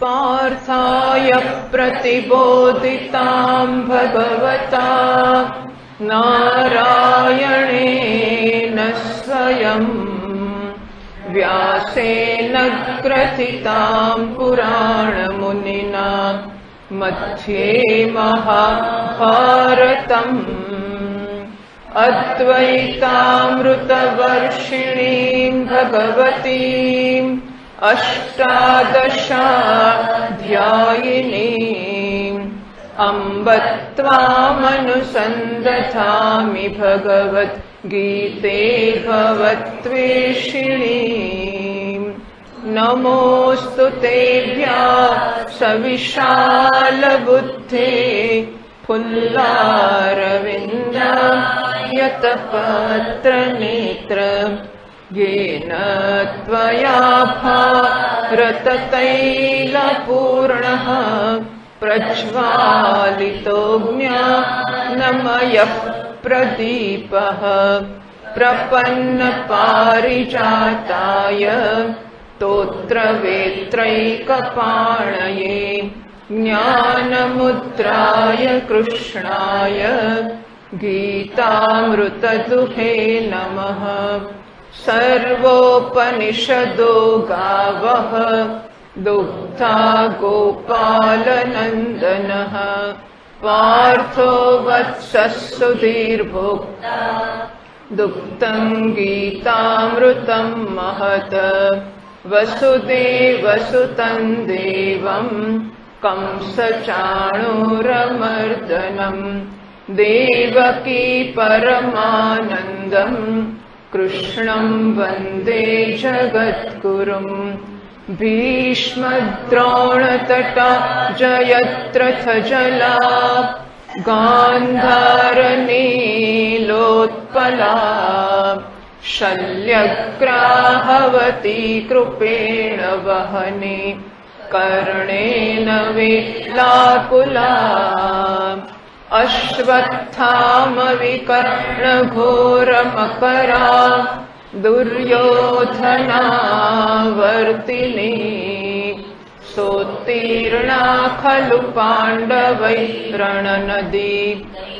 पार्थाय प्रतिबोधितां भगवता नारायणेन स्वयं व्यासेन ग्रथितां पुराणमुनिना मध्ये महाभारतम् अद्वैतामृतवर्षिणीं भगवतीम् अष्टादशाध्यायिनीम् अम्ब त्वामनुसन्दधामि भगवद्गीते भवत्वेषिणीम् नमोऽस्तु तेभ्यः सविशालबुद्धे फुल्लारविन्दायतपत्रनेत्र येन त्वया भारततैलपूर्णः प्रज्वालितो ज्ञानमयः प्रदीपः प्रपन्नपारिजाताय स्तोत्रवेत्रैकपाणये ज्ञानमुद्राय कृष्णाय गीतामृतदुहे नमः। सर्वोपनिषदो गावः दुग्धा गोपालनन्दनः पार्थो वत्सः सुधीर्भोक्ता दुग्धं गीतामृतं महत् वसुदेवसुतं देवं कंसचाणूरमर्दनम् देवकी परमानन्दम् कृष्णं वन्दे जगद्गुरुम् भीष्मद्रोणतटा जयद्रथजला गान्धारनीलोत्पला शल्यग्राहवती कृपेण वहने कर्णेन वेलाकुला अश्वत्थामविकर्णघोरमकरा दुर्योधनावर्तिनी सोत्तीर्णा खलु पाण्डवैरणनदी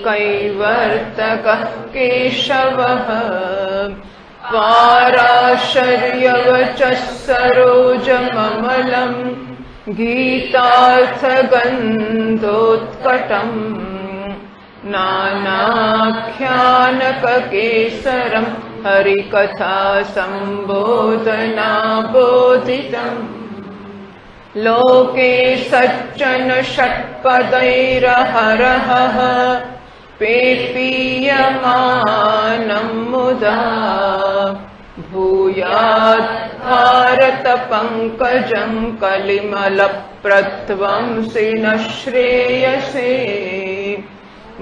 कैवर्तकः केशवः पाराशर्यवचः सरोजममलम् गीतार्थगन्धोत्कटम् नानाख्यानककेसरं हरिकथा सम्बोधनाबोधितम् लोके सज्जन षट्पदैरहरहः पेपीयमानं मुदा भूयात् भारत पंकजं कलिमलप्रध्वंसि न श्रेयसे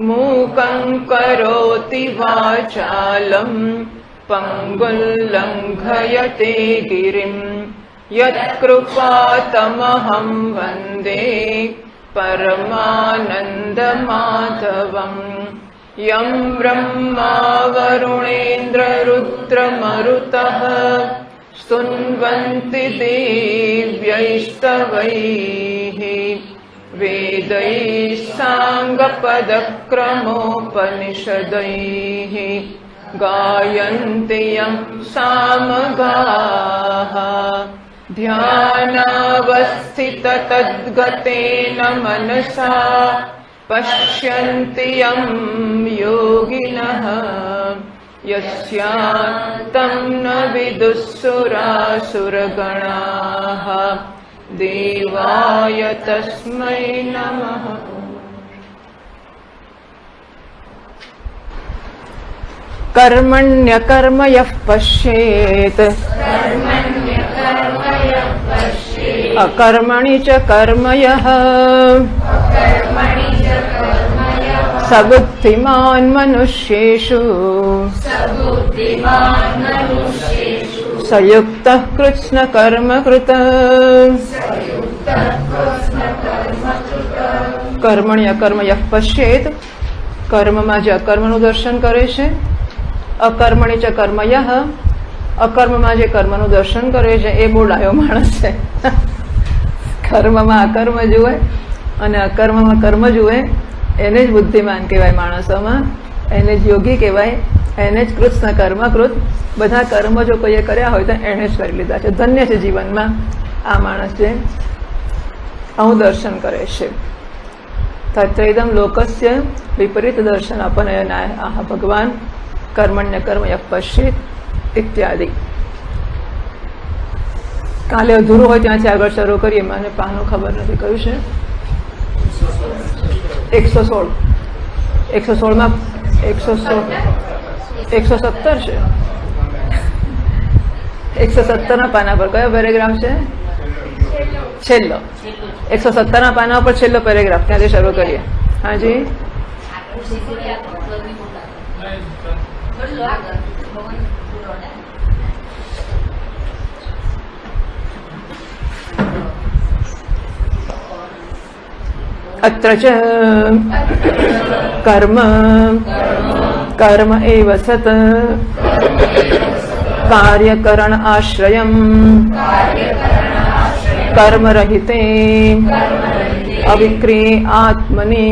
मूकं करोति वाचालं पङ्गुल्लङ्घयते गिरिं यत्कृपातमहं वन्दे परमानन्दमाधवम् यं ब्रह्मा वरुणेन्द्ररुद्रमरुतः स्तुन्वन्ति देव्यैस्तवैः वेदैः साङ्गपदक्रमोपनिषदैः गायन्ति यं सामगाः ध्यानावस्थिततद्गतेन मनसा पश्यन्ति यं योगिनः यस्यान्तं न विदुःसुरासुरगणाः देवाय तस्मै नमः। कर्मण्यकर्म यः पश्येत् अकर्मणि च कर्म यः स बुद्धिमान् मनुष्येषु स युक्तः कृत्स्नकर्मकृत्। कर्मणि अकर्म यः पश्येत् કર્મમાં જે અકર્મનું દર્શન કરે છે, અકર્મણી ચ કર્મયઃ અકર્મમાં જે કર્મનું દર્શન કરે છે એ બહુ ડાયો માણસ છે. કર્મમાં અકર્મ જુએ અને અકર્મમાં કર્મ જુએ એને જ બુદ્ધિમાન કહેવાય માણસોમાં, એને જ યોગી કહેવાય, એને જ કૃષ્ણ કર્મકૃત. બધા કર્મ જો કોઈએ કર્યા હોય તો એણે જ કરી લીધા છે. ધન્ય છે જીવનમાં આ માણસ જે આવું દર્શન કરે છે. તત્રેદમ લોકસ્ય વિપરીત દર્શન અપનયનાય આહ ભગવાન કર્મણ્ય કર્મ યઃ પશ્યેત ઇત્યાદિ. કાલે અધૂરું હોય ત્યાંથી આગળ શરૂ કરીએ. મને પાનું ખબર નથી કયું છે. 116 116માં 117 છે. 117ના પાના પર કયો પેરેગ્રાફ છે? છેલ્લો 117ના પાના પર છેલ્લો પેરેગ્રાફ, ત્યાંથી શરૂ કરીએ. હાજી, अत्र च कर्म कर्म एव सत् कार्यकरण आश्रयम् कर्मरहिते अविक्रिये आत्मनि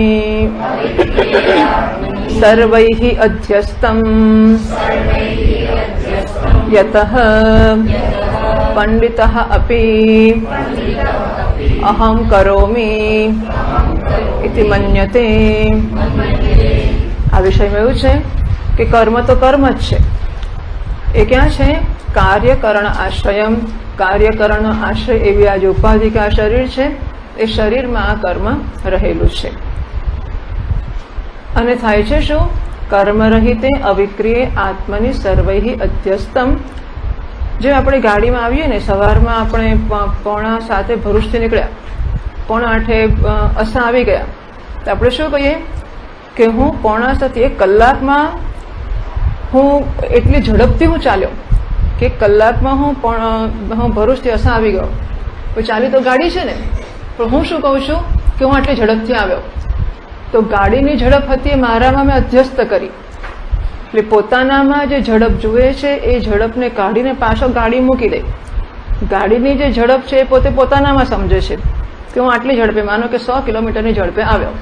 सर्वैः अध्यस्तम् यतः पंडितः अपि अहं करोमि इति मन्यते. આ વિષયમાં એવું છે કે કર્મ તો કર્મ જ છે. એ ક્યાં છે? કાર્યકરણ આશ્રયમ. કાર્યકરણનો આશ્રય એવી આ જે ઉપાધિ કે આ શરીર છે, એ શરીરમાં આ કર્મ રહેલું છે. અને થાય છે શું? કર્મ રહિતે અવિક્રિય આત્મની સર્વૈહિ અધ્યસ્તમ. જેમ આપણે ગાડીમાં આવીએ ને, સવારમાં આપણે 6:45 ભરૂચથી નીકળ્યા, 7:45 અસા આવી ગયા, તો આપણે શું કહીએ કે હું 6:45 1 કલાકમાં હું એટલી ઝડપથી હું ચાલ્યો કે 1 કલાકમાં હું ભરૂચથી અસા આવી ગયો. તો ચાલી તો ગાડી છે ને, પણ હું શું કહું છું કે હું આટલી ઝડપથી આવ્યો. તો ગાડીની ઝડપ હતી એ મારામાં મેં અધ્યસ્ત કરી. એટલે પોતાનામાં જે ઝડપ જુએ છે એ ઝડપને કાઢીને પાછો ગાડી મૂકી દે. ગાડીની જે ઝડપ છે એ પોતે પોતાનામાં સમજે છે કે હું આટલી ઝડપે, માનો કે 100 કિલોમીટરની ઝડપે આવ્યો,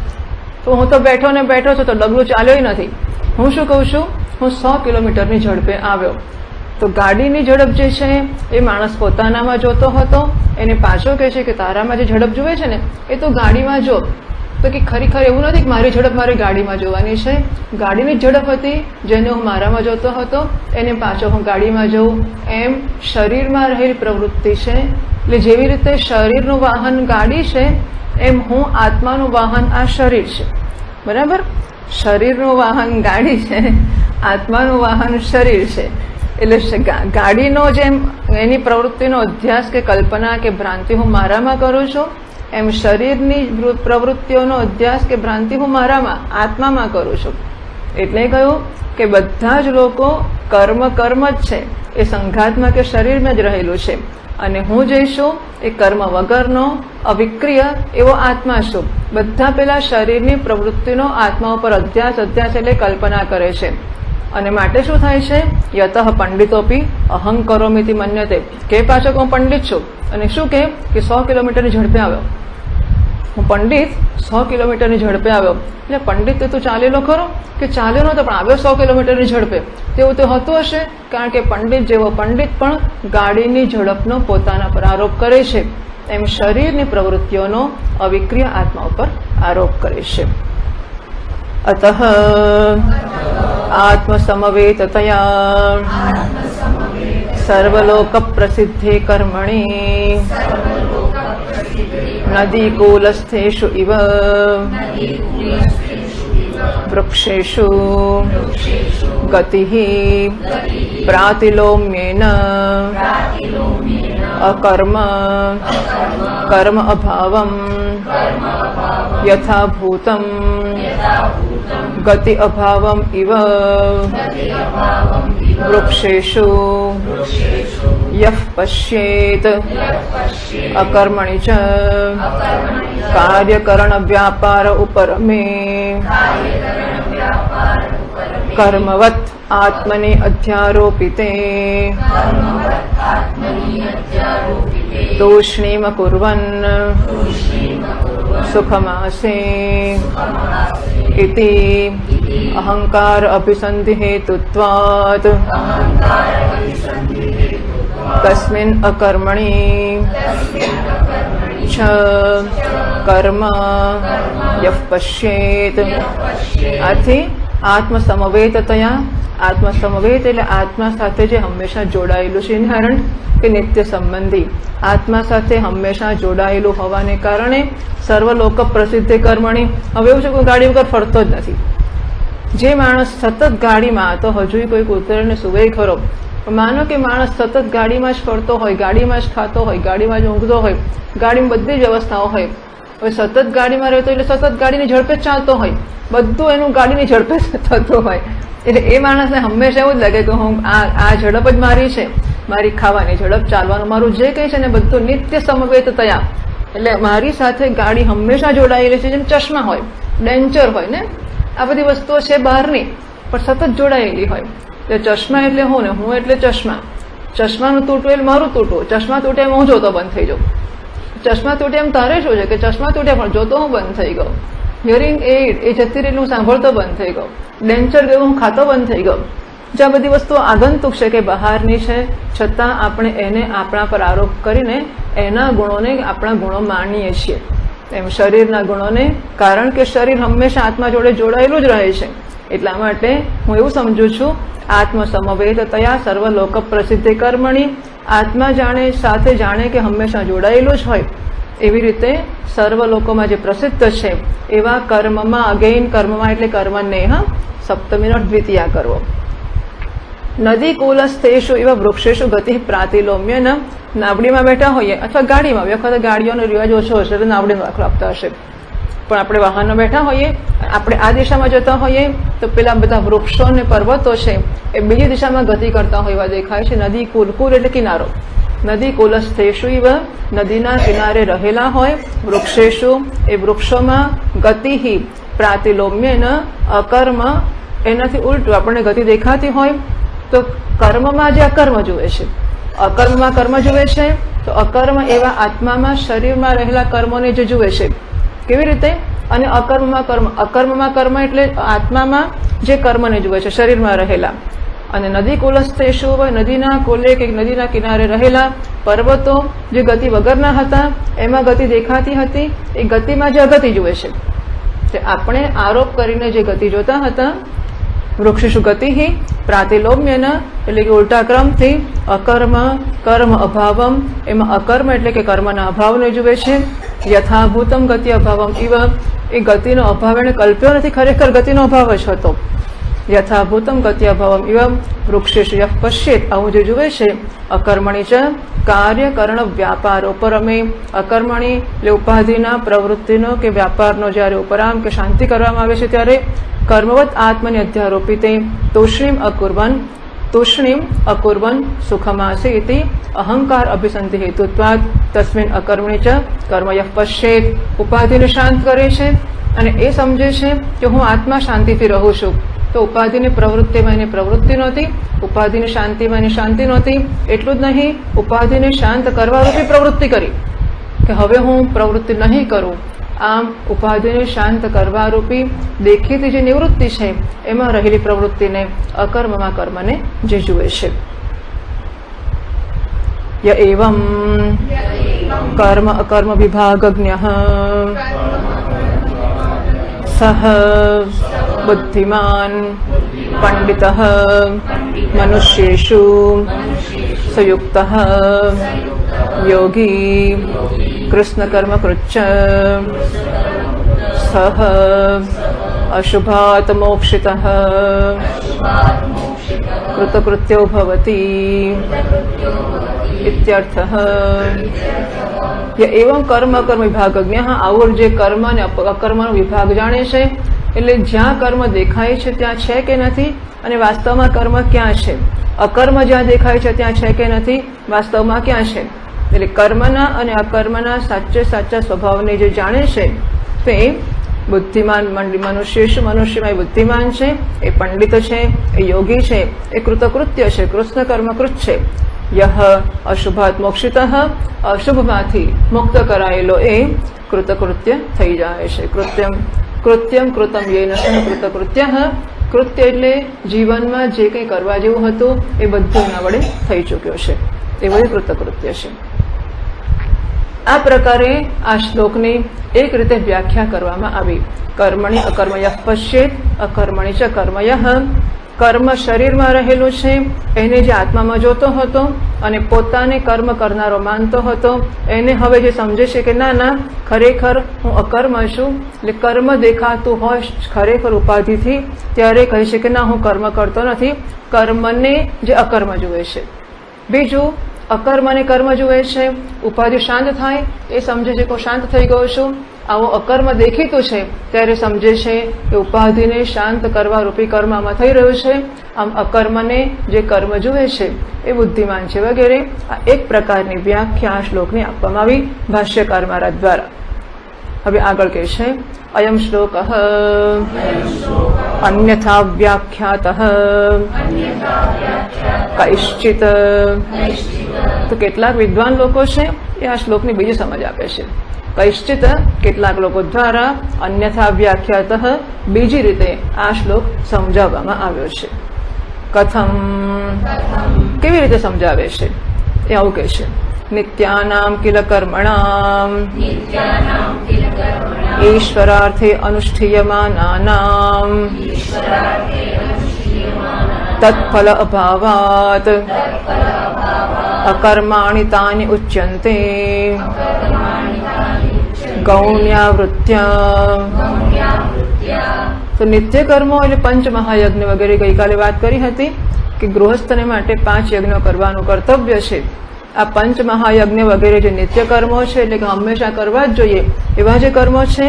તો હું તો બેઠો ને બેઠો છું, તો ડગલું ચાલ્યો નથી. હું શું કહું છું? હું 100 કિલોમીટરની ઝડપે આવ્યો. તો ગાડીની ઝડપ જે છે એ માણસ પોતાનામાં જોતો હતો, એને પાછો કહે છે કે તારામાં જે ઝડપ જુએ છે ને એ તો ગાડીમાં જો. તો કે ખરેખર એવું નથી કે મારી ઝડપ મારી ગાડીમાં જોવાની છે. ગાડીની ઝડપ હતી જેને હું મારામાં જોતો હતો, એને પાછો હું ગાડીમાં જોઉં. એમ શરીરમાં રહેલી પ્રવૃત્તિ છે. એટલે જેવી રીતે શરીરનું વાહન ગાડી છે, એમ હું આત્માનું વાહન આ શરીર છે. બરાબર? શરીરનું વાહન ગાડી છે, આત્માનું વાહન શરીર છે. એટલે ગાડીનો જેમ એની પ્રવૃત્તિનો અધ્યાસ કે કલ્પના કે ભ્રાંતિ હું મારામાં કરું છું, એમ શરીરની પ્રવૃત્તિઓનો અધ્યાસ કે ભ્રાંતિ હું મારામાં આત્મામાં કરું છું. એટલે કહ્યું કે બધા જ લોકો કર્મ કર્મ જ છે, એ સંઘાતમાં કે શરીરમાં જ રહેલું છે. અને હું જે છું એ કર્મ વગરનો અવિક્રિય એવો આત્મા છું. બધા પેલા શરીરની પ્રવૃત્તિનો આત્મા ઉપર અધ્યાસ એટલે કલ્પના કરે છે. અને માટે શું થાય છે? યતઃ પંડિતોપી અહં કરોમિતિ મન્યતે. કે પાછો હું પંડિત છું અને શું કે 100 કિલોમીટરની ઝડપે આવ્યો. હું પંડિત 100 કિલોમીટરની ઝડપે આવ્યો. એટલે પંડિત તો ચાલેલો ખરો કે ચાલ્યો નતો, પણ આવ્યો 100 કિલોમીટરની ઝડપે. તેવું તો હતું હશે, કારણ કે પંડિત જેવો પંડિત પણ ગાડીની ઝડપનો પોતાના પર આરોપ કરે છે, એમ શરીરની પ્રવૃત્તિઓનો અવિક્રિય આત્મા ઉપર આરોપ કરે છે. અતઃ આત્મસમવેતતયા સર્વલોક પ્રસિદ્ધે કર્મણી નદીકૂલસ્થેષુ ઇવ વૃક્ષેષુ ગતિઃ પ્રાતિલોમ્યેન અકર્મ કર્મ અભાવમ યથા ભૂતમ ગતિ અભાવમ ઇવ વૃક્ષેષુ યઃ પશ્યેત અકર્મણિ ચ કાર્યકરણ વ્યાપાર ઉપરમે કર્મવત આત્મને અધ્યારોપિતે તૂષ્ણીમકુર્વन् સુખમાસે ઇતિ અહંકાર અભિસંધિહેતુત્વાत् તસ્મિन् અકર્મણિ ચ કર્મ યઃ પશ્યેત. આથી આત્મસમવેતતયા, આત્મસમવેત એટલે આત્મા સાથે જે હંમેશા જોડાયેલું છે, ઇન્હેરન્ટ કે નિત્ય સંબંધી, આત્મા સાથે હંમેશા જોડાયેલું હોવાને કારણે સર્વલોક પ્રસિદ્ધ કર્મણી. હવે એવું છે કોઈ ગાડી વગર ફરતો જ નથી. જે માણસ સતત ગાડીમાં, તો હજુ કોઈ કૂતરને સુવે ખરો, માનો કે માણસ સતત ગાડીમાં જ ફરતો હોય, ગાડીમાં જ ખાતો હોય, ગાડીમાં જ ઊંઘતો હોય, ગાડીમાં બધી જ વ્યવસ્થાઓ હોય. હવે સતત ગાડીમાં રહેતો એટલે સતત ગાડીની ઝડપે જ ચાલતો હોય, બધું એનું ગાડીની ઝડપે જ થતું હોય. એટલે એ માણસને હંમેશા એવું જ લાગે કે હું આ ઝડપ જ મારી છે, મારી ખાવાની ઝડપ, ચાલવાનું મારું જે કંઈ છે ને બધું નિત્ય સમવેત તયા. એટલે મારી સાથે ગાડી હંમેશા જોડાયેલી છે. જેમ ચશ્મા હોય, ડેન્ચર હોય ને, આ બધી વસ્તુઓ છે બહારની પણ સતત જોડાયેલી હોય. એટલે ચશ્મા એટલે હું ને હું એટલે ચશ્મા. ચશ્માનું તૂટવું એટલે મારું તૂટવું. ચશ્મા તૂટે એમ હું જોતો બંધ થઈ જાઉં. ચશ્મા તૂટે એમ તારે શું છે કે ચશ્મા તૂટે પણ જોતો હું બંધ થઈ ગયો. હિયરિંગ એડ એ જતી રહી હું સાંભળતો બંધ થઈ ગયો. ડેન્ચર ગયું હું ખાતો બંધ થઈ ગયો. જે આ બધી વસ્તુઓ આગંતુક છે કે બહારની છે, છતાં આપણે એને આપણા પર આરોપ કરીને એના ગુણોને આપણા ગુણો માનીએ છીએ. એમ શરીરના ગુણોને, કારણ કે શરીર હંમેશા આત્મા જોડે જોડાયેલું જ રહે છે. એટલા માટે હું એવું સમજુ છું, આત્મસમવેતતયા સર્વલોક પ્રસિદ્ધ કર્મણી. આત્મા જાણે, સાથે જાણે કે હંમેશા જોડાયેલું જ હોય, એવી રીતે સર્વ લોકોમાં જે પ્રસિદ્ધ છે એવા કર્મમાં, અગેઇન કર્મમાં એટલે કર્મનેહ સપ્તમીનો દ્વિતીયા કરવો. નદી કુલસ્થેષુ એવા વૃક્ષેષુ ગતિ પ્રાતિલોમ્ય ન. નાવડીમાં બેઠા હોઈએ અથવા ગાડીમાં, વખત ગાડીઓનો રિવાજ ઓછો હશે તો નાવડીનો દાખલો આપતા હશે, પણ આપણે વાહનમાં બેઠા હોઈએ, આપણે આ દિશામાં જતા હોઈએ તો પેલા બધા વૃક્ષો અને પર્વતો છે એ બીજી દિશામાં ગતિ કરતા હોય એવા દેખાય છે. નદી કુલ, કુલ એટલે કિનારો. નદી કુલસ્થેષુ ઇવ, નદીના કિનારે રહેલા હોય, વૃક્ષેષુ એ વૃક્ષોમાં, ગતિહિ પ્રાતિલોમ્યેન અકર્મ એનાથી ઉલટું આપણને ગતિ દેખાતી હોય તો કર્મમાં જે અકર્મ જુએ છે, અકર્મમાં કર્મ જુએ છે, તો અકર્મ એવા આત્મામાં, શરીરમાં રહેલા કર્મોને જે જુએ છે. કેવી રીતે? અને અકર્મમાં કર્મ, અકર્મમાં કર્મ એટલે આત્મામાં જે કર્મને જુએ છે, શરીરમાં રહેલા. અને નદી કુલસ્થેષુ, નદીના કોલે કે નદીના કિનારે રહેલા પર્વતો જે ગતિ વગરના હતા એમાં ગતિ દેખાતી હતી, એ ગતિમાં જે અગતિ જુએ છે. તે આપણે આરોપ કરીને જે ગતિ જોતા હતા, વૃક્ષેષુ ગતિહિ પ્રાતિલોમ્યન એટલે કે ઉલટા ક્રમથી, અકર્મ કર્મ અભાવમ, એમાં અકર્મ એટલે કે કર્મના અભાવને જુએ છે. યથાભૂતમ ગતિ અભાવમ ઇવ, એ ગતિનો અભાવ એને કલ્પ્યો નથી, ખરેખર ગતિનો અભાવ જ હતો. યથાભૂતમ ગતિ અભાવમ ઇવ વૃક્ષેષુ યઃ પશ્યેત, આવું જે જુએ છે. અકર્મણી ચ કાર્યકરણ વ્યાપારોપરમે, અકર્મણી એટલે ઉપાધિના, પ્રવૃત્તિનો કે વ્યાપારનો જ્યારે ઉપરામ કે શાંતિ કરવામાં આવે છે ત્યારે કર્મવત આત્મને અધ્યારોપિતે તૂષ્ણીમ અકુર્વન, તૂષ્ણીમ અકુર્વન સુખમાસે ઇતિ અહંકાર અભિસંધિ હેતુત્વાદ તસ્મિન અકર્મણી ચ કર્મ યઃ પશ્યેત. ઉપાધિને શાંત કરે છે અને એ સમજે છે કે હું આત્મા શાંતિથી રહું છું, તો ઉપાધિની પ્રવૃત્તિમાં એની પ્રવૃત્તિ નહોતી, ઉપાધિની શાંતિમાં એની શાંતિ નહોતી. એટલું જ નહીં, ઉપાધિને શાંત કરવા રૂપી પ્રવૃત્તિ કરી કે હવે હું પ્રવૃત્તિ નહીં કરું. આમ ઉપાધિને શાંત કરવા રૂપી દેખીતી જે નિવૃત્તિ છે એમાં રહેલી પ્રવૃત્તિને, અકર્મમાં કર્મને જે જુએ છે. ય એવં કર્મ અકર્મ વિભાગજ્ઞઃ સહ બુદ્ધિમાન પંડિતઃ મનુષ્યેષુ સંયુક્તઃ યોગી કૃષ્ણકર્મ કૃચ્ચ સહ અશુભાત મોક્ષિતઃ કૃતકૃત્યો ભવતિ ઇત્યર્થઃ. એવં કર્મ અકર્મ વિભાગજ્ઞ, આવો જે કર્મ અને અકર્મનો વિભાગ જાણે છે, એટલે જ્યાં કર્મ દેખાય છે ત્યાં છે કે નથી, અને વાસ્તવમાં કર્મ ક્યાં છે. અકર્મ જ્યાં દેખાય છે ત્યાં છે કે નથી, વાસ્તવમાં ક્યાં છે. એટલે કર્મના અને અકર્મના સાચા સ્વભાવને જે જાણે છે તે બુદ્ધિમાન મનુષ્યમાં એ બુદ્ધિમાન છે, એ પંડિત છે, એ યોગી છે, એ કૃતકૃત્ય છે, કૃષ્ણ કર્મકૃત છે. યહ અશુભાત મોક્ષિતઃ, અશુભમાંથી મુક્ત કરાયેલો એ કૃતકૃત્ય થઈ જાય છે. કૃત્યમ કૃતમ યેન સહ કૃતકૃત્યઃ. કૃત્ય એટલે જીવનમાં જે કંઈ કરવા જેવું હતું એ બધું એના વડે થઈ ચૂક્યો છે, એ બધું કૃતકૃત્ય છે. આ પ્રકારે આ શ્લોકની એક રીતે વ્યાખ્યા કરવામાં આવી. કર્મણિ અકર્મયઃ પશ્યેત, અકર્મણિ ચ કર્મયઃ. કર્મ શરીરમાં રહેલું છે, એને જે આત્મામાં જોતો હતો અને પોતાને કર્મ કરનારો માનતો હતો, એને હવે જે સમજે છે કે ના ના ખરેખર હું અકર્મ છું, એટલે કર્મ દેખાતું હોય ખરેખર ઉપાધિથી, ત્યારે કહે છે કે ના હું કર્મ કરતો નથી. કર્મને જે અકર્મ જુએ છે. બીજું અકર્મને કર્મ જુએ છે, ઉપાધિ શાંત થાય એ સમજે છે કે હું શાંત થઈ ગયો છું. આવો અકર્મ દેખીતું છે ત્યારે સમજે છે કે ઉપાધિને શાંત કરવા રૂપી કર્મ આમાં થઈ રહ્યું છે. આમ અકર્મને જે કર્મ જુએ છે એ બુદ્ધિમાન છે વગેરે. આ એક પ્રકારની વ્યાખ્યા આ શ્લોકની આપવામાં આવી ભાષ્યકાર મહારાજ દ્વારા. હવે આગળ કહે છે અયમ શ્લોક અન્યથા વ્યાખ્યાત કૈશ્ચિત. તો કેટલાક વિદ્વાન લોકો છે એ આ શ્લોકની બીજી સમજ આપે છે. કૈશ્ચિત કેટલાક લોકો દ્વારા, અન્યથા વ્યાખ્યાત બીજી રીતે આ શ્લોક સમજાવવામાં આવ્યો છે. કથમ કેવી રીતે સમજાવે છે એ આવું કહે છે. નિત્યાનામ કિલ કર્મણામ ઈશ્વરાર્થે અનુષ્ઠીયમાનાનામ તત્ફલ અભાવાત અકર્માણિ તાની ઉચ્યન્તે ગૌણ્યાવૃત્યા. તો નિત્ય કર્મો એટલે પંચ મહાયજ્ઞ વગેરે ગઈકાલે વાત કરી હતી કે ગૃહસ્થને માટે 5 યજ્ઞો કરવાનું કર્તવ્ય છે. આ પંચ મહાયજ્ઞ વગેરે જે નિત્ય કર્મો છે એટલે કે હંમેશા કરવા જ જોઈએ એવા જે કર્મો છે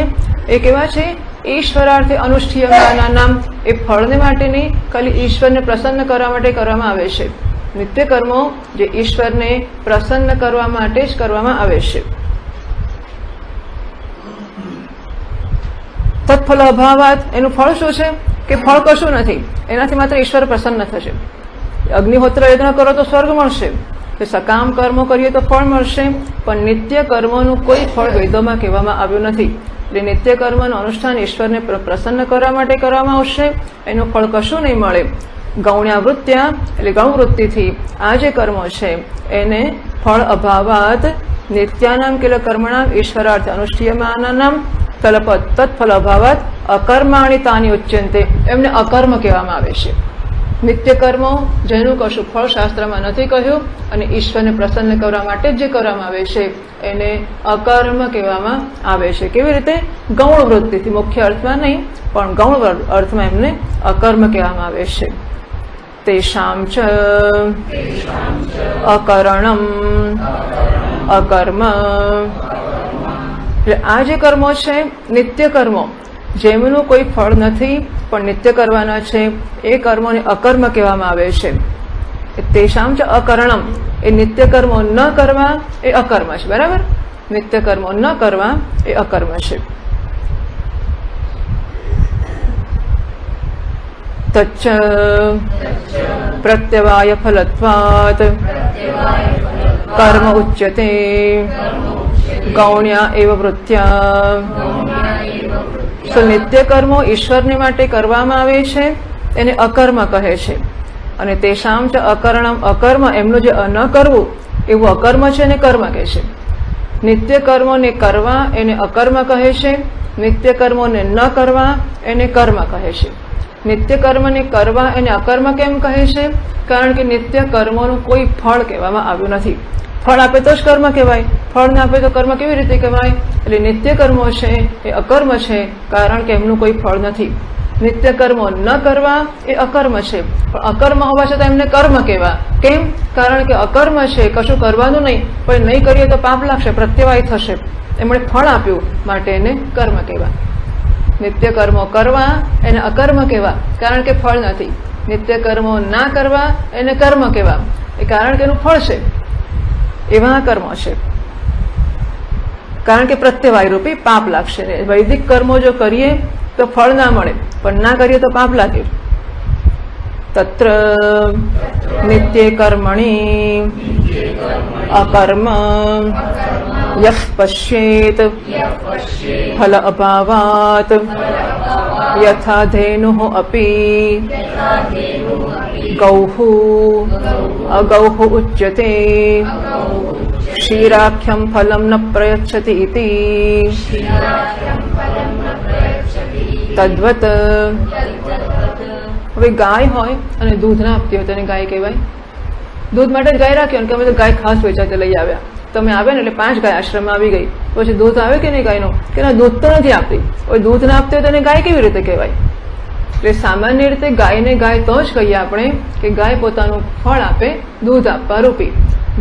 એ કેવા છે? ઈશ્વરાર્થે અનુષ્ઠીયમાના નામ. એ ફળને માટે નહીં, ખાલી ઈશ્વરને પ્રસન્ન કરવા માટે કરવામાં આવે છે. નિત્ય કર્મો જે ઈશ્વરને પ્રસન્ન કરવા માટે જ કરવામાં આવે છે. તત્ફલ અભાવાત, એનું ફળ શું છે કે ફળ કશું નથી, એનાથી માત્ર ઈશ્વર પ્રસન્ન થશે. અગ્નિહોત્ર યજ્ઞ કરો તો સ્વર્ગ મળશે, કે સકામ કર્મો કરીએ તો ફળ મળશે, પણ નિત્ય કર્મોનું કોઈ ફળ વેદોમાં કહેવામાં આવ્યું નથી. એટલે નિત્ય કર્મનું અનુષ્ઠાન ઈશ્વરને પ્રસન્ન કરવા માટે કરવામાં આવશે, એનું ફળ કશું નહીં મળે. ગૌણ્યાવૃત્યા એટલે ગૌણવૃત્તિથી આ જે કર્મો છે એને ફળ અભાવાત નિત્યાનામ કિલ કર્મણામ ઈશ્વરાર્થે અનુષ્ઠીયમાનાનામ તત્ફલ અભાવાત અકર્માણિ તાની ઉચ્યન્તે. એમને અકર્મ કહેવામાં આવે છે. નિત્ય કર્મો જેનું કશું ફળ શાસ્ત્રમાં નથી કહ્યું અને ઈશ્વરને પ્રસન્ન કરવા માટે જે કરવામાં આવે છે એને અકર્મ કહેવામાં આવે છે. કેવી રીતે? ગૌણ વૃત્તિથી, મુખ્ય અર્થમાં નહીં પણ ગૌણ અર્થમાં એમને અકર્મ કહેવામાં આવે છે. તેષામ ચ અકરણમ અકર્મ. એટલે આ જે કર્મો છે નિત્ય કર્મો જેમનું કોઈ ફળ નથી પણ નિત્ય કરવાના છે એ કર્મોને અકર્મ કહેવામાં આવે છે. તેષામ ચ અકરણમ, એ નિત્ય કર્મો ન કરવા એ અકર્મ છે. બરાબર? નિત્ય કર્મો ન કરવા એ અકર્મ છે. તચ્ચ પ્રત્યવાય ફલત્વાત કર્મ ઉચ્યતે ગૌણ્યા એવ વૃત્યા. તો નિત્ય કર્મો ઈશ્વરને માટે કરવામાં આવે છે એને અકર્મ કહે છે. અને તેષામ ચ અકરણમ અકર્મ, એમનું જે ન કરવું એવું અકર્મ છે એને કર્મ કહે છે. નિત્ય કર્મોને કરવા એને અકર્મ કહે છે, નિત્ય કર્મોને ન કરવા એને કર્મ કહે છે. નિત્ય કર્મને કરવા એને અકર્મ કેમ કહે છે? કારણ કે નિત્ય કર્મોનું કોઈ ફળ કહેવામાં આવ્યું નથી. ફળ આપે તો જ કર્મ કહેવાય, ફળ ના આપે તો કર્મ કેવી રીતે કહેવાય? એટલે નિત્ય કર્મો છે એ અકર્મ છે કારણ કે એમનું કોઈ ફળ નથી. નિત્ય કર્મો ન કરવા એ અકર્મ છે, પણ અકર્મ હોવા છતાં એમને કર્મ કહેવા. કેમ? કારણ કે અકર્મ છે, કશું કરવાનું નહીં, પણ નહીં કરીએ તો પાપ લાગશે, પ્રત્યવાય થશે, એમણે ફળ આપ્યું માટે એને કર્મ કહેવા. નિત્ય કર્મો કરવા એને અકર્મ કહેવા કારણ કે ફળ નથી. નિત્ય કર્મો ના કરવા એને કર્મ કહેવા, એ કારણ કે એનું ફળ છે. એવા કર્મો છે કારણ કે પ્રત્યવાય રૂપી પાપ લાગશે. વૈદિક કર્મો જો કરીએ તો ફળ ના મળે, પણ ના કરીએ તો પાપ લાગે. તત્ર નિત્યે કર્મણિ અકર્મ યઃ પશ્યેત ફલ અભાવાત યથા ધેનુઃ અપી ગૌઃ અગૌઃ ઉચ્યતે ક્ષીરાખ્યં ફલં ન પ્રયચ્છતિ ઇતિ તદ્વત. હવે ગાય હોય અને દૂધ ના આપતી હોય તેને ગાય કહેવાય. દૂધ માટે જ ગાય રાખ્યો ને કે અમે તો ગાય ખાસ વેચાતે લઈ આવ્યા. તમે આવે ને એટલે 5 ગાય આશ્રમમાં આવી ગઈ, પછી દૂધ આવે કે નહીં ગાયનો, કે ના દૂધ તો નથી આપતી. હવે દૂધ ના આપતી હોય તેને ગાય કેવી રીતે કહેવાય? એટલે સામાન્ય રીતે ગાયને ગાય તો જ કહીએ આપણે કે ગાય પોતાનું ફળ આપે દૂધ આપવા રૂપી.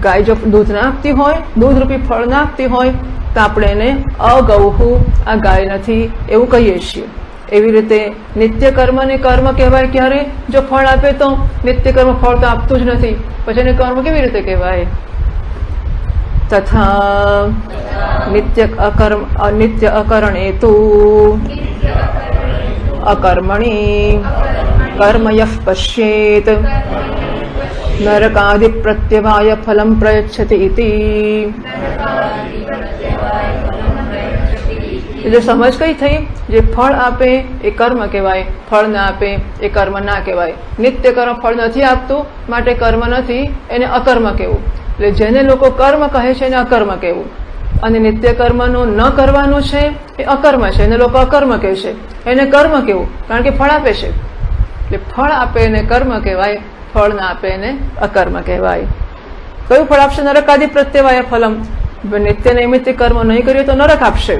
ગાય જો દૂધ ના આપતી હોય, દૂધ રૂપી ફળ ના આપતી હોય તો આપણે એને અગૌઃ, આ ગાય નથી એવું કહીએ છીએ. એવી રીતે નિત્ય કર્મ ને કર્મ કહેવાય ક્યારે? જો ફળ આપે તો. નિત્ય કર્મ ફળ તો આપતું જ નથી, પછી એને કર્મ કેવી રીતે કહેવાય? તથા નિત્ય અકરણે તુ અકર્મણિ કર્મ યઃ પશ્યેત નરકાદિ પ્રત્યવાય ફલમ પ્રયચ્છતિ ઇતિ. એટલે સમજ કઈ થઈ? જે ફળ આપે એ કર્મ કહેવાય, ફળ ના આપે એ કર્મ ના કહેવાય. નિત્ય કર્મ ફળ નથી આપતું માટે કર્મ નથી, એને અકર્મ કહેવું. એટલે જેને લોકો કર્મ કહે છે એને અકર્મ કહેવું, અને નિત્ય કર્મનું ન કરવાનું છે એ અકર્મ છે, એને લોકો અકર્મ કહે છે, એને કર્મ કહેવું, કારણ કે ફળ આપે છે. એટલે ફળ આપે એને કર્મ કહેવાય, ફળ ના આપે એને અકર્મ કહેવાય. કયું ફળ આપશે? નરકાદિ પ્રત્યવાય ફલમ. નિત્ય નૈમિત્ય કર્મ નહીં કર્યું તો નરક આપશે,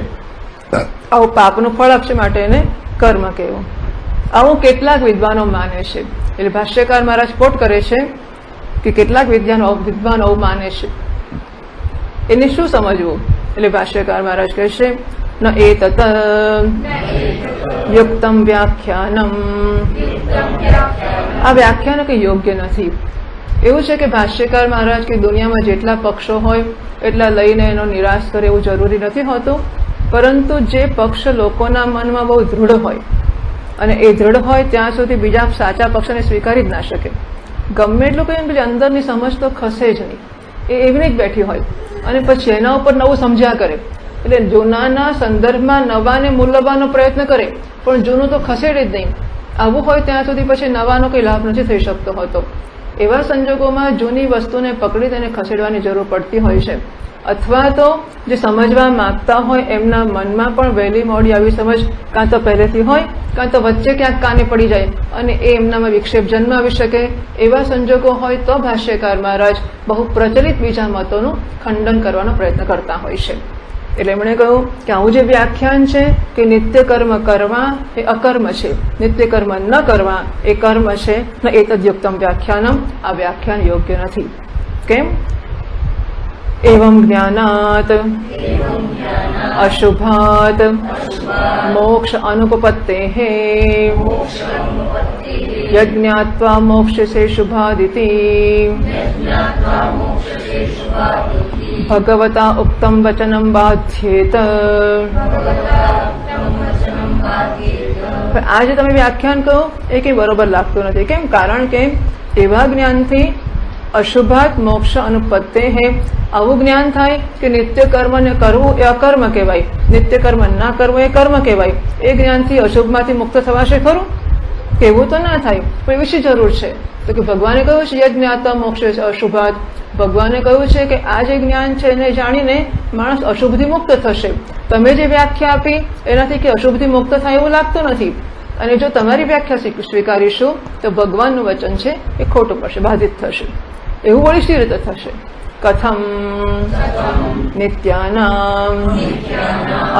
આવું પાપનું ફળ આપશે, માટે એને કર્મ કહેવું. આવું કેટલાક વિદ્વાનો માને છે. એટલે ભાષ્યકાર મહારાજ કોટ કરે છે કે કેટલાક વિદ્વાનો આવું માને છે. એને શું સમજવું? એટલે ભાષ્યકાર મહારાજ કહે છે ન એતત યુક્તમ વ્યાખ્યાનમ. આ વ્યાખ્યાન કંઈ યોગ્ય નથી. એવું છે કે ભાષ્યકાર મહારાજ કે દુનિયામાં જેટલા પક્ષો હોય એટલા લઈને એનો નિરાશ કરે એવું જરૂરી નથી હોતું, પરંતુ જે પક્ષ લોકોના મનમાં બહુ દૃઢ હોય અને એ દૃઢ હોય ત્યાં સુધી બીજા સાચા પક્ષને સ્વીકારી જ ના શકે. ગમે એટલું કંઈ પેલી અંદરની સમજ તો ખસે જ નહીં, એ એવી જ બેઠી હોય અને પછી એના ઉપર નવું સમજ્યા કરે. એટલે જૂનાના સંદર્ભમાં નવાને મૂલવવાનો પ્રયત્ન કરે પણ જૂનું તો ખસેડે જ નહીં. આવું હોય ત્યાં સુધી પછી નવાનો કંઈ લાભ નથી થઈ શકતો હોતો. એવા સંજોગોમાં જૂની વસ્તુને પકડી તેને ખસેડવાની જરૂર પડતી હોય છે. અથવા તો જે સમજવા માંગતા હોય એમના મનમાં પણ વહેલી મોડી આવી સમજ કાં તો પહેલેથી હોય કાં તો વચ્ચે ક્યાંક કાને પડી જાય અને એ એમનામાં વિક્ષેપ જન્માવી શકે. એવા સંજોગો હોય તો ભાષ્યકાર મહારાજ બહુ પ્રચલિત બીજા મતોનું ખંડન કરવાનો પ્રયત્ન કરતા હોય છે. એટલે એમણે કહ્યું કે આવું જે વ્યાખ્યાન છે કે નિત્ય કર્મ કરવા એ અકર્મ છે, નિત્ય કર્મ ન કરવા એ કર્મ છે, ન એતદ્યુક્તમ વ્યાખ્યાનમ. આ વ્યાખ્યાન યોગ્ય નથી. કેમ? एवं ज्ञानात् अशुभात् मोक्ष अनुपपत्तेः यज्ञात्वा मोक्षसे शुभादिति भगवता उक्तं वचनं बाध्येत. આજે તમે વ્યાખ્યાન કહો એ કંઈ બરોબર લાગતું નથી. કેમ? કારણ કે એવા જ્ઞાનથી અશુભાત મોક્ષ અનુપત્તે હે. આવું જ્ઞાન થાય કે નિત્ય કર્મ ને કરવું એ અકર્મ કહેવાય, નિત્ય કર્મ ના કરવું એ કર્મ કહેવાય. એ જ્ઞાનથી અશુભમાંથી મુક્ત થવાશે ખરું? કેવું તો ના થાય. પણ એવી શી જરૂર છે? તો કે ભગવાને કહ્યું છે યજ્ઞાત્વા મોક્ષ અશુભાત. ભગવાને કહ્યું છે કે આ જે જ્ઞાન છે એને જાણીને માણસ અશુભથી મુક્ત થશે. તમે જે વ્યાખ્યા આપી એનાથી કે અશુભથી મુક્ત થાય એવું લાગતું નથી. અને જો તમારી વ્યાખ્યા સ્વીકારીશું તો ભગવાનનું વચન છે એ ખોટું પડશે, બાધિત થશે. એવું વળી શી રીતે થશે? કથમ નિત્યાનામ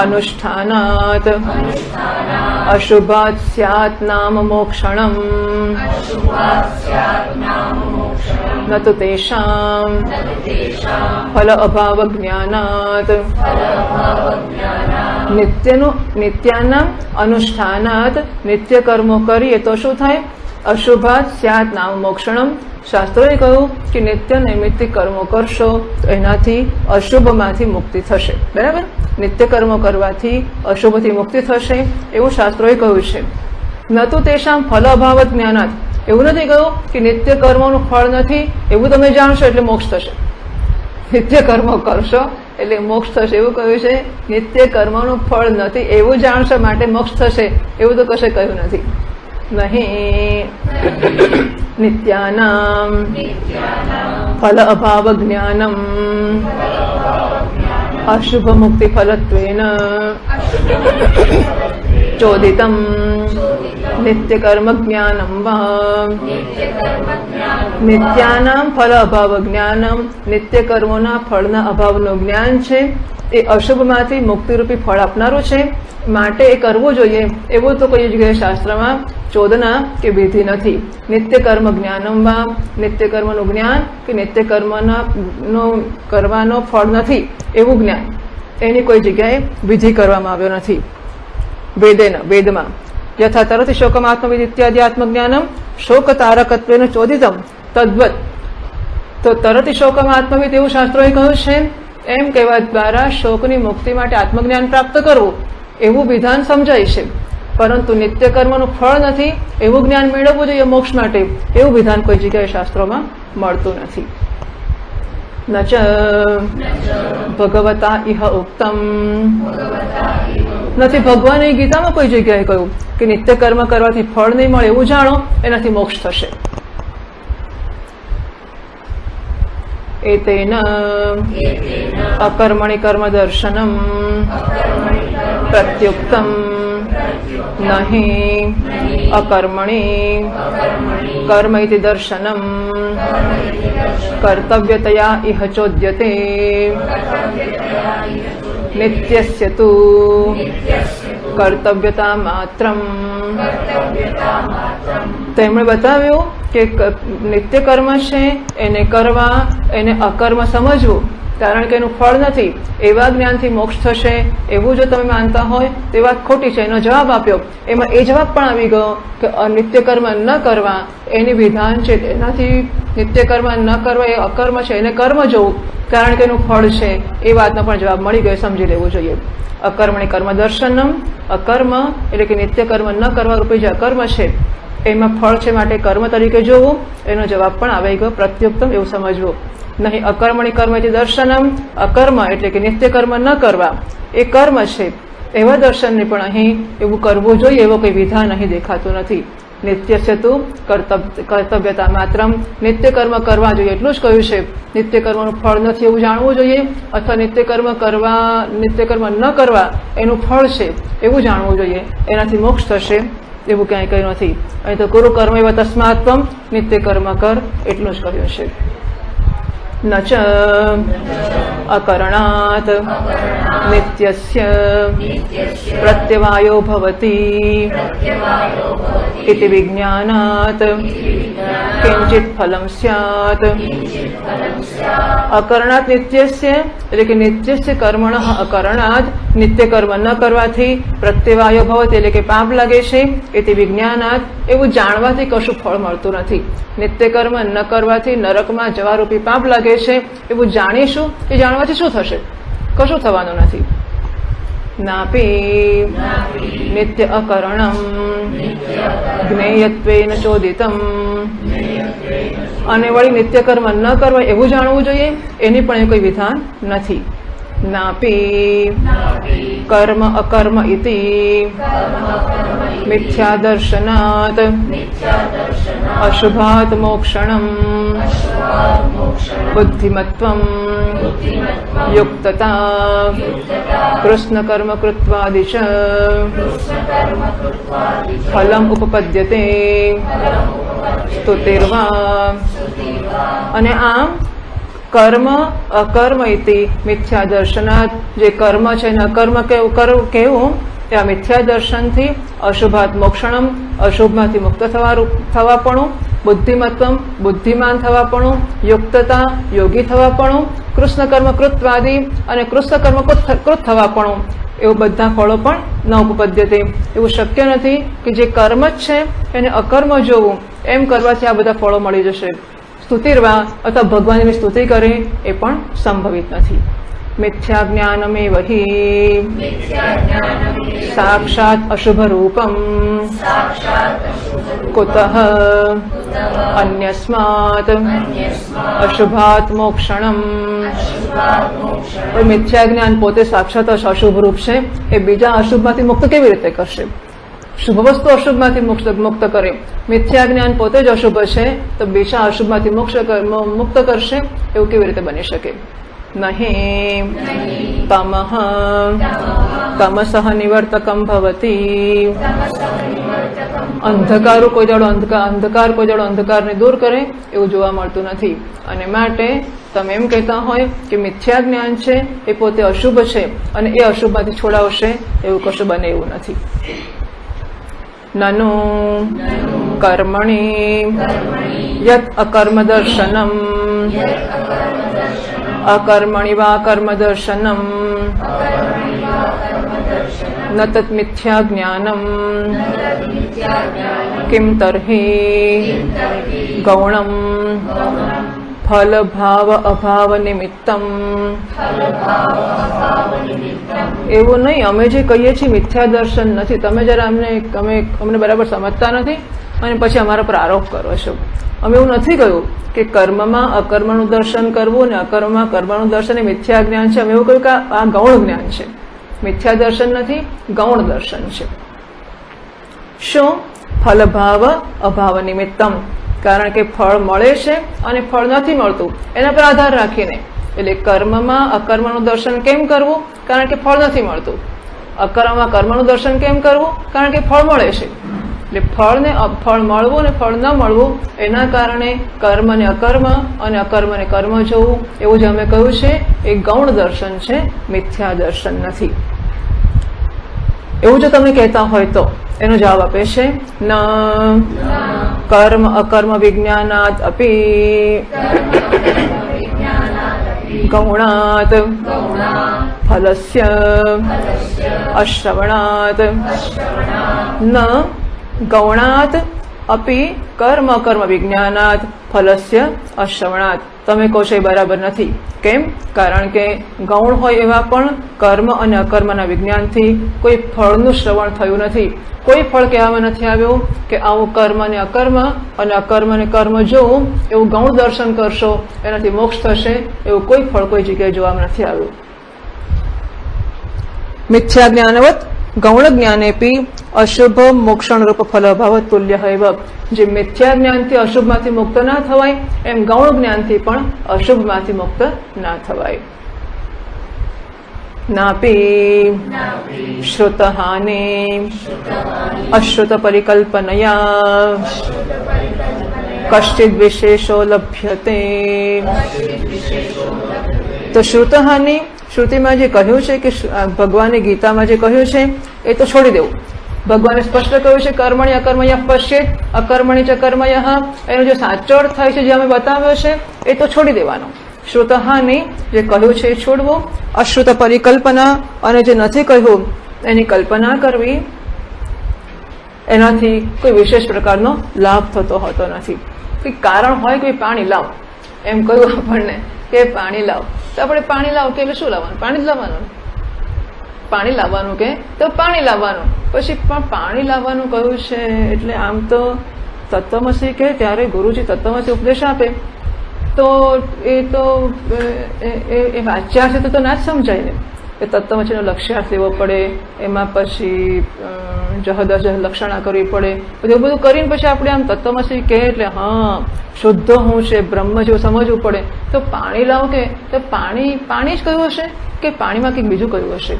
અનુષ્ઠાનાત અશુભાત સ્યાત નામ મોક્ષણમ ન તો તેષામ ફલ અભાવ જ્ઞાનાત. નિત્યાનામ અનુષ્ઠાનાત. નિત્ય કર્મો કરીએ તો શું થાય? અશુભાત સ્યાત નામ મોક્ષણમ. શાસ્ત્રોએ કહ્યું કે નિત્ય નૈમિત્તિક કર્મો કરશો તો એનાથી અશુભમાંથી મુક્તિ થશે. બરાબર? નિત્ય કર્મો કરવાથી અશુભથી મુક્તિ થશે એવું શાસ્ત્રોએ કહ્યું છે. ન તો તેષામ ફલ અભાવ જ્ઞાનાત. એવું નથી કહ્યું કે નિત્ય કર્મોનું ફળ નથી એવું તમે જાણશો એટલે મોક્ષ થશે, નિત્ય કર્મો કરશો એટલે મોક્ષ થશે એવું કહ્યું છે. નિત્ય કર્મનું ફળ નથી એવું જાણશો માટે મોક્ષ થશે એવું તો કશે કહ્યું નથી. નહીં નિત્યાનામ ફલ અભાવ જ્ઞાનમ અશુભ મુક્તિ ફલત્વેન ચોદિતમ નિત્ય કર્મ જ્ઞાનમ નિત્યાનામ ફલ અભાવ જ્ઞાનમ નિત્ય કર્મોના ફળના અભાવનું જ્ઞાન છે. એ અશુભમાંથી મુક્તિરૂપી ફળ આપનારું છે માટે એ કરવું જોઈએ એવું તો કોઈ જગ્યાએ શાસ્ત્રમાં ચોદના કે વિધિ નથી. નિત્ય કર્મ જ્ઞાનમમાં નિત્ય કર્મનું જ્ઞાન કે નિત્ય કર્મના કરવાનો ફળ નથી એવું જ્ઞાન એની કોઈ જગ્યાએ વિધિ કરવામાં આવ્યો નથી. વેદમાં યથા તરત શોકમ આત્મવિદ ઇત્યાદિ આત્મજ્ઞાનમ શોક તારકત્વેન ચોદિતમ તદ્વત. તો તરત શોકમ આત્મવિદ એવું શાસ્ત્રોએ કહ્યું છે એમ કહેવા દ્વારા શોકની મુક્તિ માટે આત્મજ્ઞાન પ્રાપ્ત કરવું એવું વિધાન સમજાય છે, પરંતુ નિત્ય કર્મનું ફળ નથી એવું જ્ઞાન મેળવવું જોઈએ મોક્ષ માટે એવું વિધાન કોઈ જગ્યાએ શાસ્ત્રોમાં મળતું નથી. નચ ભગવતા ઇહ ઉક્તમ નથી ભગવાને ગીતામાં કોઈ જગ્યાએ કહ્યું કે નિત્ય કર્મ કરવાથી ફળ નહીં મળે એવું જાણો એનાથી મોક્ષ થશે. એતેન અકર્મણિ કર્મ દર્શનમ પ્રત્યુક્તમ નહીં અકર્મણિ કર્મ ઇતિ દર્શનમ કર્તવ્યતયા ઇહ ચોદ્યતે નિત્યસ્ય તુ કર્તવ્યતા માત્રમ. તેમણે બતાવ્યું કે નિત્ય કર્મ છે એને કરવા એને અકર્મ સમજવું કારણ કે એનું ફળ નથી એવા જ્ઞાનથી મોક્ષ થશે એવું જો તમે માનતા હોય તે વાત ખોટી છે. એનો જવાબ આપ્યો એમાં એ જવાબ પણ આવી ગયો કે નિત્ય કર્મ ન કરવા એની વિધાન છે એનાથી નિત્ય કર્મ ન કરવા એ અકર્મ છે એને કર્મ જોવું કારણ કે એનું ફળ છે એ વાતનો પણ જવાબ મળી ગયો, સમજી લેવું જોઈએ. અકર્મણી કર્મ દર્શનમ અકર્મ એટલે કે નિત્ય કર્મ ન કરવા રૂપી જે અકર્મ છે એમાં ફળ છે માટે કર્મ તરીકે જોવું એનો જવાબ પણ આવી ગયો. પ્રત્યુક્તમ એવું સમજવું. નહીં અકર્મણી કર્મ એટલે દર્શનમ અકર્મ એટલે કે નિત્ય કર્મ ન કરવા એ કર્મ છે એવા દર્શનને પણ અહીં એવું કરવું જોઈએ એવો કોઈ વિધાન અહીં દેખાતું નથી. નિત્ય છે તું કર્તવ્યતા માત્રમ નિત્ય કર્મ કરવા જોઈએ એટલું જ કહ્યું છે. નિત્ય કર્મનું ફળ નથી એવું જાણવું જોઈએ અથવા નિત્ય કર્મ ન કરવા એનું ફળ છે એવું જાણવું જોઈએ એનાથી મોક્ષ થશે એવું ક્યાંય કહ્યું નથી. અહીં તો ગુરુ કર્મ એવા તસ્માત્મ નિત્ય કર્મ કર એટલું જ કહ્યું છે. ન ચ અકરણાત નિત્યસ્ય પ્રત્યવાયો ભવતિ ઇતિ વિજ્ઞાનાત કિંચિત ફલમ સ્યાત. અકરણાત નિત્યસ્ય એટલે કે નિત્યસ્ય કર્મણ અકરણાત નિત્ય કર્મ ન કરવાથી પ્રત્યવાયો ભવતિ એટલે કે પાપ લાગે છે ઇતિ વિજ્ઞાનાત એવું જાણવાથી કશું ફળ મળતું નથી. નિત્ય કર્મ ન કરવાથી નરકમાં જવારૂપી પાપ લાગે છે એવું જાણીશું એ જાણવાથી શું થશે? કશું થવાનું નથી. નાપી નિત્ય અકરણમ જ્ઞેયત્વેન ચોદિતમ અને વળી નિત્ય કર્મ ન કરવા એવું જાણવું જોઈએ એની પણ કોઈ વિધાન નથી. નાપી કર્મ અકર્મ ઇતિ મિથ્યા દર્શનાત અશુભાત મોક્ષણમ બુદ્ધિમત્વમ યુક્તતા કૃષ્ણ કર્મ કૃત્વાદિ ચ ફલમ ઉપપદ્યતે સ્તુતિર્વા. અને આમ કર્મ અકર્મ ઇતિ મિથ્યા દર્શનાત જે કર્મ છે ને અકર્મ કેવું ત્યાં મિથ્યા દર્શનથી અશુભાત મોક્ષણમ અશુભમાંથી મુક્ત થવાપણું બુદ્ધિમત્વમ બુદ્ધિમાન થવાપણું યુક્તતા યોગી થવાપણું કૃષ્ણ કર્મ કૃત્વાદી અને કૃષ્ણ કર્મ કૃત થવાપણું એવું બધા ફળો પણ ન ઉપપદ્યતે એવું શક્ય નથી કે જે કર્મ જ છે એને અકર્મ જોવું એમ કરવાથી આ બધા ફળો મળી જશે. સ્તુતિર્વા અથવા ભગવાનની સ્તુતિ કરે એ પણ સંભવિત નથી. મિથ્યા જ્ઞાનમેવ હિ साक्षात् अशुभ रूपम कुतः अन्यस्मात् अशुभात् मोक्षणम। मिथ्या ज्ञान પોતે સાક્ષાત અશુભ રૂપ છે, એ બીજા અશુભમાંથી મુક્ત કેવી રીતે કરશે? શુભ વસ્તુ અશુભમાંથી મુક્ત કરે, મિથ્યા જ્ઞાન પોતે જ અશુભ છે તો બીજા અશુભમાંથી મુક્ત કરશે, એવું કેવી રીતે બની શકે? નહીં તમઃ તમસઃ નિવર્તકમ ભવતી। અંધકાર કોઈ દાડો અંધકારને દૂર કરે એવું જોવા મળતું નથી, અને માટે તમે એમ કહેતા હોય કે મિથ્યા જ્ઞાન છે એ પોતે અશુભ છે અને એ અશુભમાંથી છોડાવશે, એવું કશું બને એવું નથી। નનુ કર્મણિ યત અકર્મ દર્શનમ અકર્મણિ વા કર્મ દર્શનમ ન તત મિથ્યા જ્ઞાનમ કિમ તર્હિ ગૌણમ ફલ ભાવ અભાવ નિમિત્તમ। એવું નહીં, અમે જે કહીએ છીએ મિથ્યા દર્શન નથી, તમે જરા અમને બરાબર સમજતા નથી અને પછી અમારા પર આરોપ કરો છો। અમે એવું નથી કહ્યું કે કર્મમાં અકર્મનું દર્શન કરવું અને અકર્મમાં કર્મનું દર્શન એ મિથ્યા જ્ઞાન છે। અમે એવું કહ્યું કે આ ગૌણ જ્ઞાન છે, મિથ્યા દર્શન નથી, ગૌણ દર્શન છે। શું? ફલ ભાવ અભાવ નિમિત્તમ, કારણ કે ફળ મળે છે અને ફળ નથી મળતું એના પર આધાર રાખીને। એટલે કર્મમાં અકર્મનું દર્શન કેમ કરવું? કારણ કે ફળ નથી મળતું। અકર્મમાં કર્મનું દર્શન કેમ કરવું? કારણ કે ફળ મળે છે। એટલે ફળ મળવું અને ફળ ન મળવું એના કારણે કર્મ ને અકર્મ અને અકર્મ ને કર્મ જોવું, એવું જે અમે કહ્યું છે એ ગૌણ દર્શન છે, મિથ્યા દર્શન નથી। એવું જો તમે કહેતા હોય તો એનો જવાબ આપે છે ન કર્મ અકર્મ વિજ્ઞાનાત અપી ગૌણાત ફલસ્ય અશ્રવણાત। ન ગૌણાત અપી કર્મ અકર્મ વિજ્ઞાનાત ફલસ્ય અશ્રવણાત। તમે કહો છો એ બરાબર નથી। કેમ? કારણ કે ગૌણ હોય એવા પણ કર્મ અને અકર્મના વિજ્ઞાનથી કોઈ ફળનું શ્રવણ થયું નથી, કોઈ ફળ કહેવામાં નથી આવ્યું કે આવું કર્મ અને અકર્મ અને અકર્મ અને કર્મ જોવું, એવું ગૌણ દર્શન કરશો એનાથી મોક્ષ થશે, એવું કોઈ ફળ કોઈ જગ્યાએ જોવામાં નથી આવ્યું। મિથ્યા જ્ઞાનવત ગૌણ જ્ઞાનેપી અશુભ મોક્ષણ રૂપ ફલભાવ તુલ્ય હૈવ। જે મિથ્યા જ્ઞાનથી અશુભમાંથી મુક્ત ના થવાય એમ ગૌણ જ્ઞાનથી પણ અશુભમાંથી મુક્ત ના થવાય। નાપી શ્રુતહાનિ અશ્રુત પરિકલ્પનયા કશ્ચિદ વિશેષો લભ્યતે। તો શ્રુતહાનિ, શ્રુતિમાં જે કહ્યું છે કે ભગવાને ગીતામાં જે કહ્યું છે એ તો છોડી દેવું। ભગવાને સ્પષ્ટ કહ્યું છે કર્મણિ અકર્મયઃ પશ્યેત અકર્મણિ ચ કર્મયઃ, એનો જે સાચો અર્થ થાય છે જે અમે બતાવ્યો છે એ તો છોડી દેવાનો। શ્રુતહાનિ જે કહ્યું છે એ છોડવું, અશ્રુત પરિકલ્પના અને જે નથી કહ્યું એની કલ્પના કરવી, એનાથી કોઈ વિશેષ પ્રકારનો લાભ થતો હોતો નથી। કોઈ કારણ હોય કે પાણી લાવ એમ કહ્યું આપણને કે પાણી લાવ, તો આપણે પાણી લાવ કે એટલે શું લાવવાનું? પાણી જ લાવવાનું। પાણી લાવવાનું કે તો પાણી લાવવાનું, પછી પણ પાણી લાવવાનું કહ્યું છે એટલે આમ તો તત્વમસી કે ત્યારે ગુરુજી તત્વમસી ઉપદેશ આપે તો એ તો એ વાચ્યાર્થ તો ના જ સમજાય ને। એ તત્વમસીનો લક્ષ્યાર્થ લેવો પડે, એમાં પછી જહદશ લક્ષણા કરવી પડે, પછી એવું બધું કરીને પછી આપણે આમ તત્વમસી કહે એટલે હા શુદ્ધ હું છે બ્રહ્મ જેવું સમજવું પડે। તો પાણી લાવ કે તો પાણી જ કયું હશે કે પાણીમાં કંઈક બીજું કયું હશે?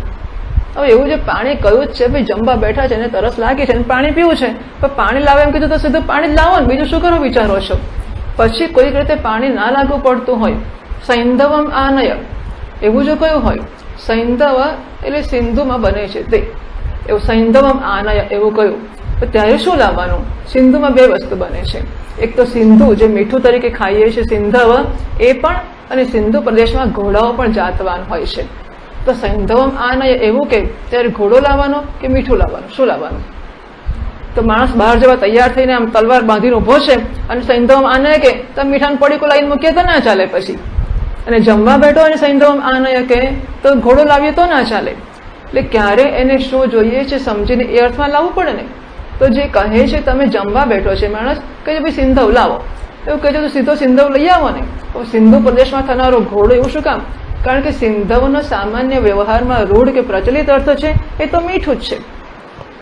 હવે એવું જે પાણી કયું જ છે, ભાઈ જમવા બેઠા છે ને તરસ લાગી છે ને પાણી પીવું છે, પણ પાણી લાવે એમ કીધું તો સીધું પાણી જ લાવો ને, બીજું શું કરો વિચારો છો? પછી કોઈક રીતે પાણી ના લાગવું પડતું હોય, સૈંધવમ આનય એવું જો કયું હોય, સૈંધવ એટલે સિંધુમાં બને છે તે, એવું સૈંધવમ આનય એવું કયું, તો ત્યારે શું લાવવાનું? સિંધુમાં બે વસ્તુ બને છે, એક તો સિંધુ જે મીઠું તરીકે ખાઈએ છીએ સિંધવ એ પણ, અને સિંધુ પ્રદેશમાં ઘોડાઓ પણ જાતવાન હોય છે। તો સૈંધવમ આનય એવું કે ત્યારે ઘોડો લાવવાનો કે મીઠું લાવવાનું? શું લાવવાનું? તો માણસ બહાર જવા તૈયાર થઈને આમ તલવાર બાંધીને ઉભો છે અને સૈંધવમ આનય કે તો મીઠાનું પડીકું લાવીને મૂકીએ તો ના ચાલે પછી, અને જમવા બેઠો અને સૈંધવમ આનય કે તો ઘોડો લાવીએ તો ના ચાલે। એટલે ક્યારે એને શું જોઈએ છે સમજીને એ અર્થમાં લાવવું પડે ને. તો જે કહે છે તમે જમવા બેઠો છે માણસ કહે છે ભાઈ સિંધવ લાવો, એવું કહે છે તો સીધો સિંધવ લઈ આવો ને. સિંધુ પ્રદેશમાં થનારો ઘોડો એવું શું કામ? કારણ કે સિંધવનો સામાન્ય વ્યવહારમાં રૂઢ કે પ્રચલિત અર્થ છે એ તો મીઠું જ છે.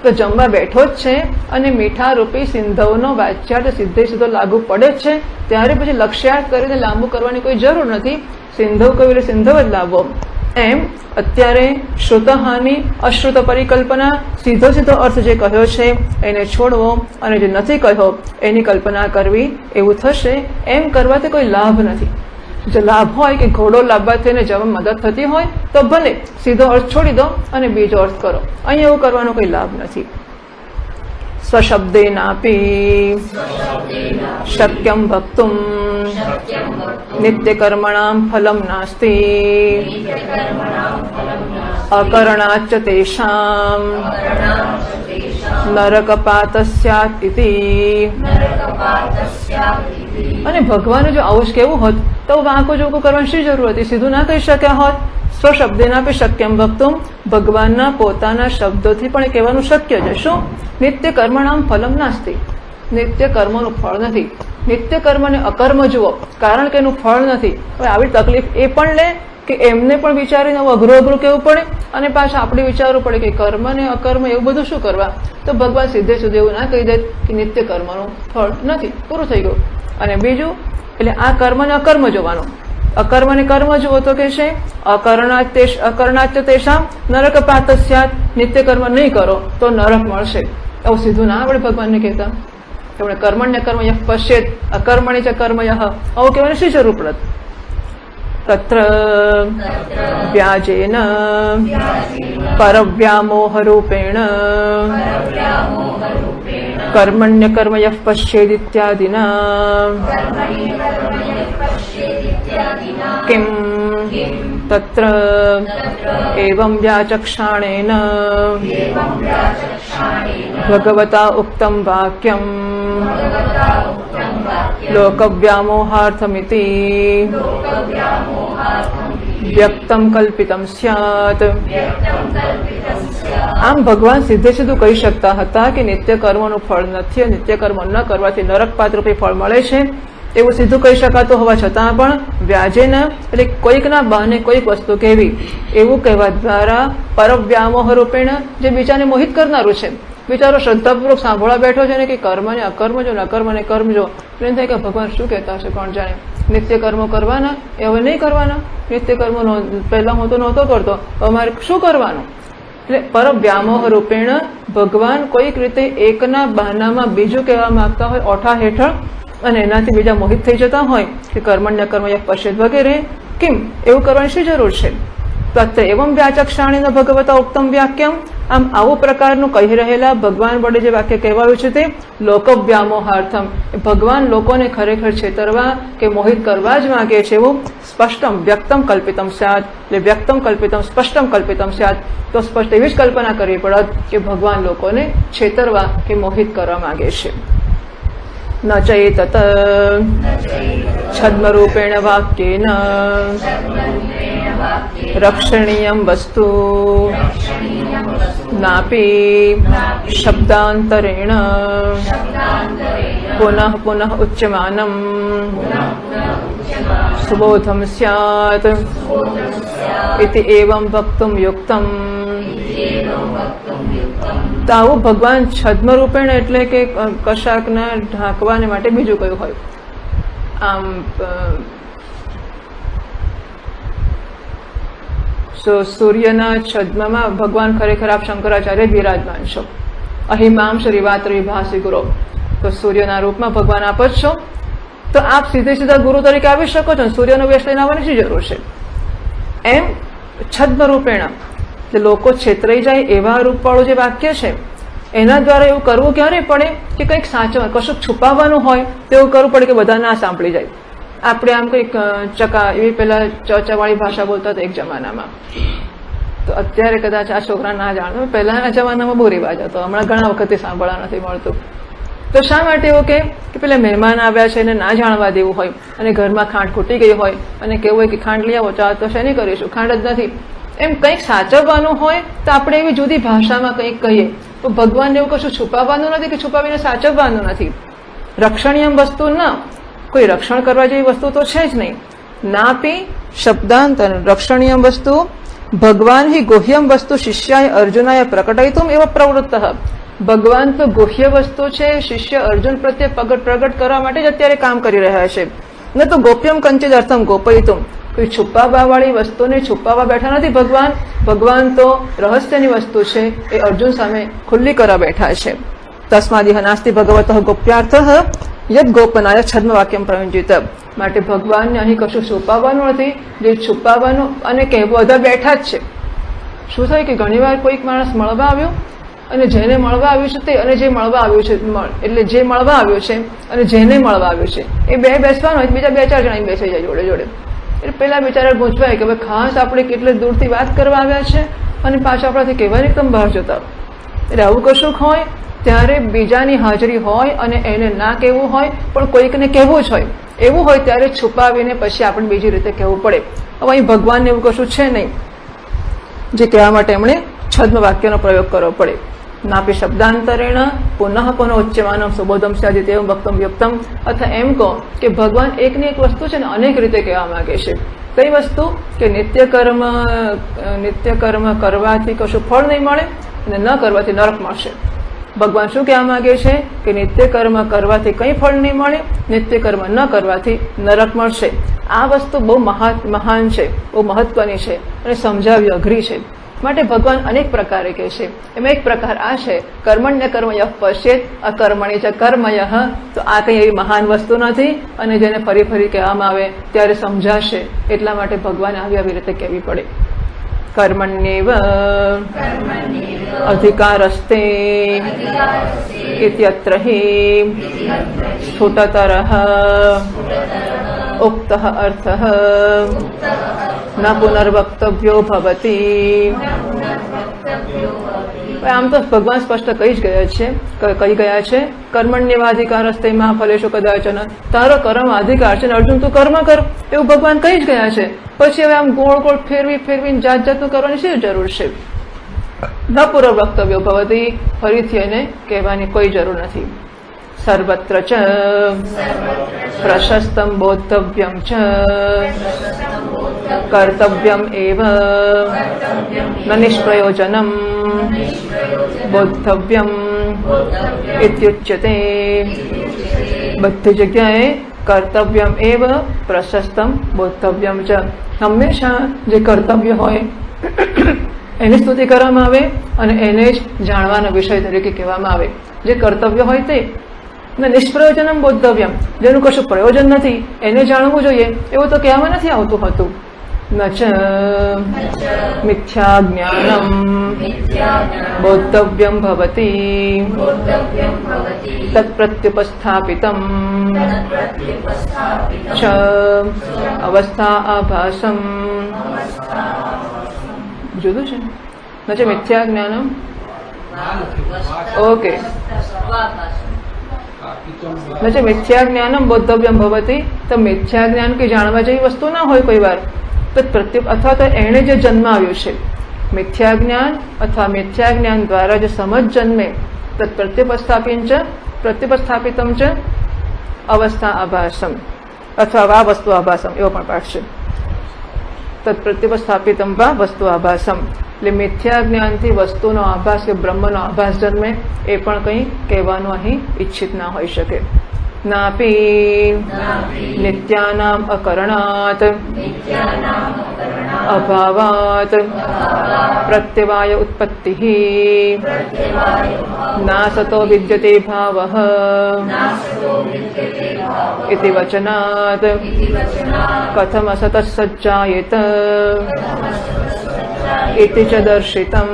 તો જમવા બેઠો જ છે અને મીઠા રૂપી સિંધવનો વાચ્યાર્થ સીધે સીધો લાગુ પડે જ છે. ત્યારે પછી લક્ષ્યાર્થ કરીને લાંબુ કરવાની કોઈ જરૂર નથી. સિંધવ કહ્યું એટલે સિંધવ જ લાવો. એમ અત્યારે શ્રુતહાનિ અશ્રુત પરિકલ્પના સીધો સીધો અર્થ જે કહ્યો છે એને છોડવો અને જે નથી કહ્યો એની કલ્પના કરવી એવું થશે. એમ કરવાથી કોઈ લાભ નથી. જો લાભ હોય કે ઘોડો લાવવાથી એને જવા મદદ થતી હોય તો ભલે સીધો અર્થ છોડી દો અને બીજો અર્થ કરો. અહીં એવું કરવાનો કોઈ લાભ નથી. સ્વશબ્દેનાપી શક્યમ વક્તુમ નિત્યકર્મણામ ફલમ નાસ્તિ અકરણાચ્ચ તેષામ નરકપાત સ્યાત ઇતિ. અને ભગવાને જો આવું જ કેવું હોત તો વાંકો જોકો કરવાની શી જરૂર હતી? સીધું ના કહી શક્યા હોત. સ્વશબ્દેનાપી શક્યમ વક્તુમ, ભગવાનના પોતાના શબ્દોથી પણ કહેવાનું શક્ય છે. શું? નિત્ય કર્મણામ ફલમ નાસ્તિ, નિત્ય કર્મનું ફળ નથી. નિત્ય કર્મ ને અકર્મ જુઓ, કારણ કે એનું ફળ નથી. હવે આવી તકલીફ એ પણ લે કે એમને પણ વિચારીને અઘરું અઘરું કહેવું પડે અને પાછા આપણે વિચારવું પડે કે કર્મ ને અકર્મ એવું બધું શું કરવા. તો ભગવાન સીધે સીધે એવું ના કહી દે કે નિત્ય કર્મનું ફળ નથી, પૂરું થઈ ગયું. અને બીજું એટલે આ કર્મ ને અકર્મ જોવાનું. અકર્મ ને કર્મ જુઓ તો કે છે અકરણાચ્ચ તેષામ નરકપાત સ્યાત, નિત્ય કર્મ નહીં કરો તો નરક મળશે. એવું સીધું ના આપણે ભગવાનને કહેતા. એમણે કર્મણ્ય કર્મ યઃ પશ્યેત અકર્મણ્ય ચ કર્મ યઃ, આવું કહેવાની શી જરૂર પડત? તત્ર વ્યાજેન પરવ્યામોહરૂપેણ કર્મણ્ય કર્મ યઃ પશ્યેદ ઇત્યાદિના કિમ તત્ર એવં વ્યાચક્ષાણેન ભગવતા ઉક્તમ વાક્યમ લોકવ્યામોહાર્થમિતિ વ્યક્તમ કલ્પિતમ સ્યાત. આમ ભગવાન સીધે સીધું કહી શકતા હતા કે નિત્ય કર્મનું ફળ નથી, નિત્ય કર્મ ન કરવાથી નરકપાત રૂપી ફળ મળે છે. એવું સીધું કહી શકાતું હોવા છતાં પણ વ્યાજેના એટલે કોઈકના બહાને કોઈક વસ્તુ કહેવી એવું કહેવા દ્વારા પરવ્યામોહ રૂપેણ જે બીજાને મોહિત કરનારું છે. બિચારો શ્રદ્ધાપૂર્વક સાંભળવા બેઠો છે ને કે કર્મ ને અકર્મ જો ને અકર્મ ને કર્મ જો, એમ થાય કે ભગવાન શું કહેતા હશે કોણ જાણે. નિત્ય કર્મો કરવાના એ હવે નહીં કરવાના. નિત્ય કર્મો પહેલા હું તો નહોતો કરતો, અમારે શું કરવાનું? એટલે પરવ્યામોહ રૂપેણ ભગવાન કોઈક રીતે એકના બહાનામાં બીજું કહેવા માંગતા હોય ઓઠા હેઠળ અને એનાથી બીજા મોહિત થઈ જતા હોય કે કર્મણ્ય કર્મ યઃ પશ્યેત વગેરે. કેમ એવું કરવાની શી જરૂર છે? તત્ર એવં વ્યાચક્ષાણેન ભગવતા ઉક્તમ વાક્યમ. આમ આવું પ્રકારનું કહી રહેલા ભગવાન વડે જે વાક્ય કહેવાયું છે તે લોકવ્યામોહાર્થમ, ભગવાન લોકોને ખરેખર છેતરવા કે મોહિત કરવા જ માંગે છે એવું સ્પષ્ટમ વ્યક્તમ કલ્પિતમ સ્યાત. એટલે વ્યક્તમ કલ્પિતમ સ્પષ્ટમ કલ્પિતમ સ્યાત, તો સ્પષ્ટ એવી જ કલ્પના કરવી પડત કે ભગવાન લોકોને છેતરવા કે મોહિત કરવા માંગે છે. ન ચેતત છદ્મરૂપેણ વાક્યેન રક્ષણીયમ વસ્તુ નાપી શબ્દાંતરેણ પુનઃ પુનઃ ઉચ્યમાનમ સુબોધમ સ્યાત ઇતિ એવં વક્તુમ યુક્તમ. તો આવું ભગવાન છદ્મરૂપેણ એટલે કે કશાકના ઢાંકવાને માટે બીજું કયું હોય. આમ સૂર્યના છદ્મમાં ભગવાન ખરેખર આપ શંકરાચાર્ય બિરાજમાન છો. અહિમામ શ્રીવાત્ર વિભાસી ગુરુ, તો સૂર્યના રૂપમાં ભગવાન આપ જ છો. તો આપ સીધે સીધા ગુરુ તરીકે આવી શકો છો. સૂર્યનો વેશ લઈને આવવાની શી જરૂર છે? એમ છદ્મરૂપેણ એટલે લોકો છેતરાઈ જાય એવા રૂપવાળું જે વાક્ય છે એના દ્વારા એવું કરવું ક્યારે પડે કે કંઈક સાચવવાનું, કશુંક છુપાવવાનું હોય તો એવું કરવું પડે કે બધા ના સાંભળી જાય. આપણે આમ કંઈક એવી પેલા ચર્ચાવાળી ભાષા બોલતા હતા એક જમાનામાં, તો અત્યારે કદાચ આ છોકરા ના જાણતો, પહેલાના જમાનામાં બહુ રિવાજ હતો, હમણાં ઘણા વખતે સાંભળવા નથી મળતું. તો શા માટે એવું કે પેલા મહેમાન આવ્યા છે એને ના જાણવા દેવું હોય અને ઘરમાં ખાંડ ખૂટી ગઈ હોય અને કેવું હોય કે ખાંડ લઈ આવો, ચા તો શેની કરીશું, ખાંડ જ નથી. એમ કંઈક સાચવવાનું હોય તો આપણે એવી જુદી ભાષામાં કંઈક કહીએ, તો ભગવાનને એવું કશું છુપાવવાનું નથી કે છુપાવીને સાચવવાનું નથી. રક્ષણીય વસ્તુ ના, કોઈ રક્ષણ કરવા જેવી વસ્તુ તો છે જ નહીં. નાપી શબ્દાંતર રક્ષણીય વસ્તુ ભગવાન હિ ગુહ્યમ વસ્તુ શિષ્યાય અર્જુનાય પ્રકટયિતુમ એવ પ્રવૃત્ત. ભગવાન તો ગુહ્ય વસ્તુ છે, શિષ્ય અર્જુન પ્રત્યે પ્રગટ કરવા માટે જ અત્યારે કામ કરી રહ્યા છે. ન તો ગોપ્યમ કંચિત અર્થમ ગોપયિતુમ, કોઈ છુપાવવા વાળી વસ્તુને છુપાવવા બેઠા નથી ભગવાન. ભગવાન તો રહસ્યની વસ્તુ છે એ અર્જુન સામે ખુલ્લી કરવા બેઠા છે. તસ્માદિહ નાસ્તિ ભગવતઃ ગોપ્યાર્થ યદ ગોપનાય છદ્મ વાક્યમ પ્રયુંજિત. માટે ભગવાનને અહીં કશું છુપાવવાનું નથી, જે છુપાવવાનું અને કહેવું બધા બેઠા જ છે. શું થાય કે ઘણીવાર કોઈક માણસ મળવા આવ્યો અને જેને મળવા આવ્યું છે તે, અને જે મળવા આવ્યું છે એટલે જે મળવા આવ્યો છે અને જેને મળવા આવ્યું છે એ બે બેસવાનું હોય, બીજા 2-4 જણા બેસી જાય જોડે જોડે. એટલે પેલા બિચારા ગૂંચવાય કે ભાઈ ખાસ આપણે કેટલે દૂરથી વાત કરવા આવ્યા છે અને પાછા આપણાથી કહેવાય એકદમ બહાર જતા. એટલે આવું કશુંક હોય ત્યારે બીજાની હાજરી હોય અને એને ના કહેવું હોય પણ કોઈકને કહેવું જ હોય, એવું હોય ત્યારે છુપાવીને પછી આપણે બીજી રીતે કહેવું પડે. હવે અહીં ભગવાનને એવું કશું છે નહીં જે કહેવા માટે એમણે છદ્મ વાક્યનો પ્રયોગ કરવો પડે. નાપી શબ્દાંતરેણ પુનઃ પુનઃ ઉચ્યમાનમ સુબોધમ સ્યાદિત્યમ વક્તમ વ્યક્તમ. અથવા એમ કહો કે ભગવાન એકની એક વસ્તુ છે ને અનેક રીતે કહેવા માંગે છે. કઈ વસ્તુ? કે નિત્ય કર્મ કરવાથી કશું ફળ નહીં મળે અને ન કરવાથી નરક મળશે. ભગવાન શું કહેવા માંગે છે કે નિત્ય કર્મ કરવાથી કંઈ ફળ નહીં મળે, નિત્ય કર્મ ન કરવાથી નરક મળશે. આ વસ્તુ બહુ મહાન છે, બહુ મહત્વની છે અને સમજાવવી અઘરી છે. માટે ભગવાન અનેક પ્રકારે કહે છે. એમાં એક પ્રકાર આ છે કર્મણ્ય કર્મયઃ પશ્યેત અકર્મણ્ય ચ કર્મયઃ. તો આ કંઈ એવી મહાન વસ્તુ નથી અને જેને ફરી ફરી કહેવામાં આવે ત્યારે સમજાશે, એટલા માટે ભગવાન આવી રીતે કહેવી પડે. કર્મણ્યેવ અધિકારસ્તે ઇત્યત્ર હિ સ્ફુટતરઃ ઉક્તઃ અર્થઃ ન પુનર્વક્તવ્યો ભવતિ. આમ તો ભગવાન સ્પષ્ટ કહી ગયા છે કર્મણ્યવાધિકારસ્તેમાં ફલેશુ કદાચન, તારો કર્મ અધિકાર છે ને અર્જુન તું કર્મ કર, એવું ભગવાન કહી જ ગયા છે. પછી હવે આમ ગોળ ગોળ ફેરવીને જાતનું કરવાની શી જરૂર છે? ન પુનર્વક્તવ્યો ભવતિ, ફરીથી એને કહેવાની કોઈ જરૂર નથી. સર્વત્ર ચ પ્રશસ્તમ બોદ્ધવ્યમ ચ કર્તવ્યમ એવ ન નિષ્પ્રયોજનમ બોદ્ધવ્યમ ઇત્યુચ્યતે. બધી જગ્યાએ કર્તવ્યમ એવ પ્રશસ્તમ બોદ્ધવ્યમ ચ. હંમેશા જે કર્તવ્ય હોય એની સ્તુતિ કરવામાં આવે અને એને જ જાણવાનો વિષય તરીકે કહેવામાં આવે. જે કર્તવ્ય હોય તે નિષ્પ્રયોજનમ બોદ્ધવ્યમ, જેનું કશું પ્રયોજન નથી એને જાણવું જોઈએ એવું તો કહેવામાં નથી આવતું હતું. ન ચ મિથ્યા જ્ઞાનમ બોદ્ધવ્યમ ભવતિ તત્પ્રત્યુપસ્થાપિતમ ચ અવસ્થા આભાસમ. જુદું છે ન ચ મિથ્યા જ્ઞાનમ. ઓકે. મિથ્યા જ્ઞાનમ બોદ્ધવ્યમ ભવતિ. તો મિથ્યા જ્ઞાન કે જાણવા જેવી વસ્તુ ના હોય કોઈ વાર, અથવા તો એને જે જન્મ આવ્યો છે મિથ્યા જ્ઞાન અથવા મિથ્યા જ્ઞાન દ્વારા જે સમજ જન્મે પ્રત્યુપસ્થાપિતમ ચ અવસ્થા આભાસમ અથવા વા વસ્તુ આભાસમ, એવો પણ પાઠ છે. તત્પ્રત્યુપસ્થાપિતમ વા વસ્તુ આભાસમ. એટલે મિથ્યા જ્ઞાનથી વસ્તુનો આભાસ કે બ્રહ્મનો આભાસ જન્મે એ પણ કંઈ કહેવાનું અહીં ઈચ્છિત ના હોઈ શકે. નાપી નિત્યાનામ અકરણાત અભાવાત પ્રત્યવાય ઉત્પત્તિઃ નાસતો વિદ્યતે ભાવઃ ઇતિ વચનાત કથમ અસતઃ સજ્જાયેત ઇતિ ચ દર્શિતમ.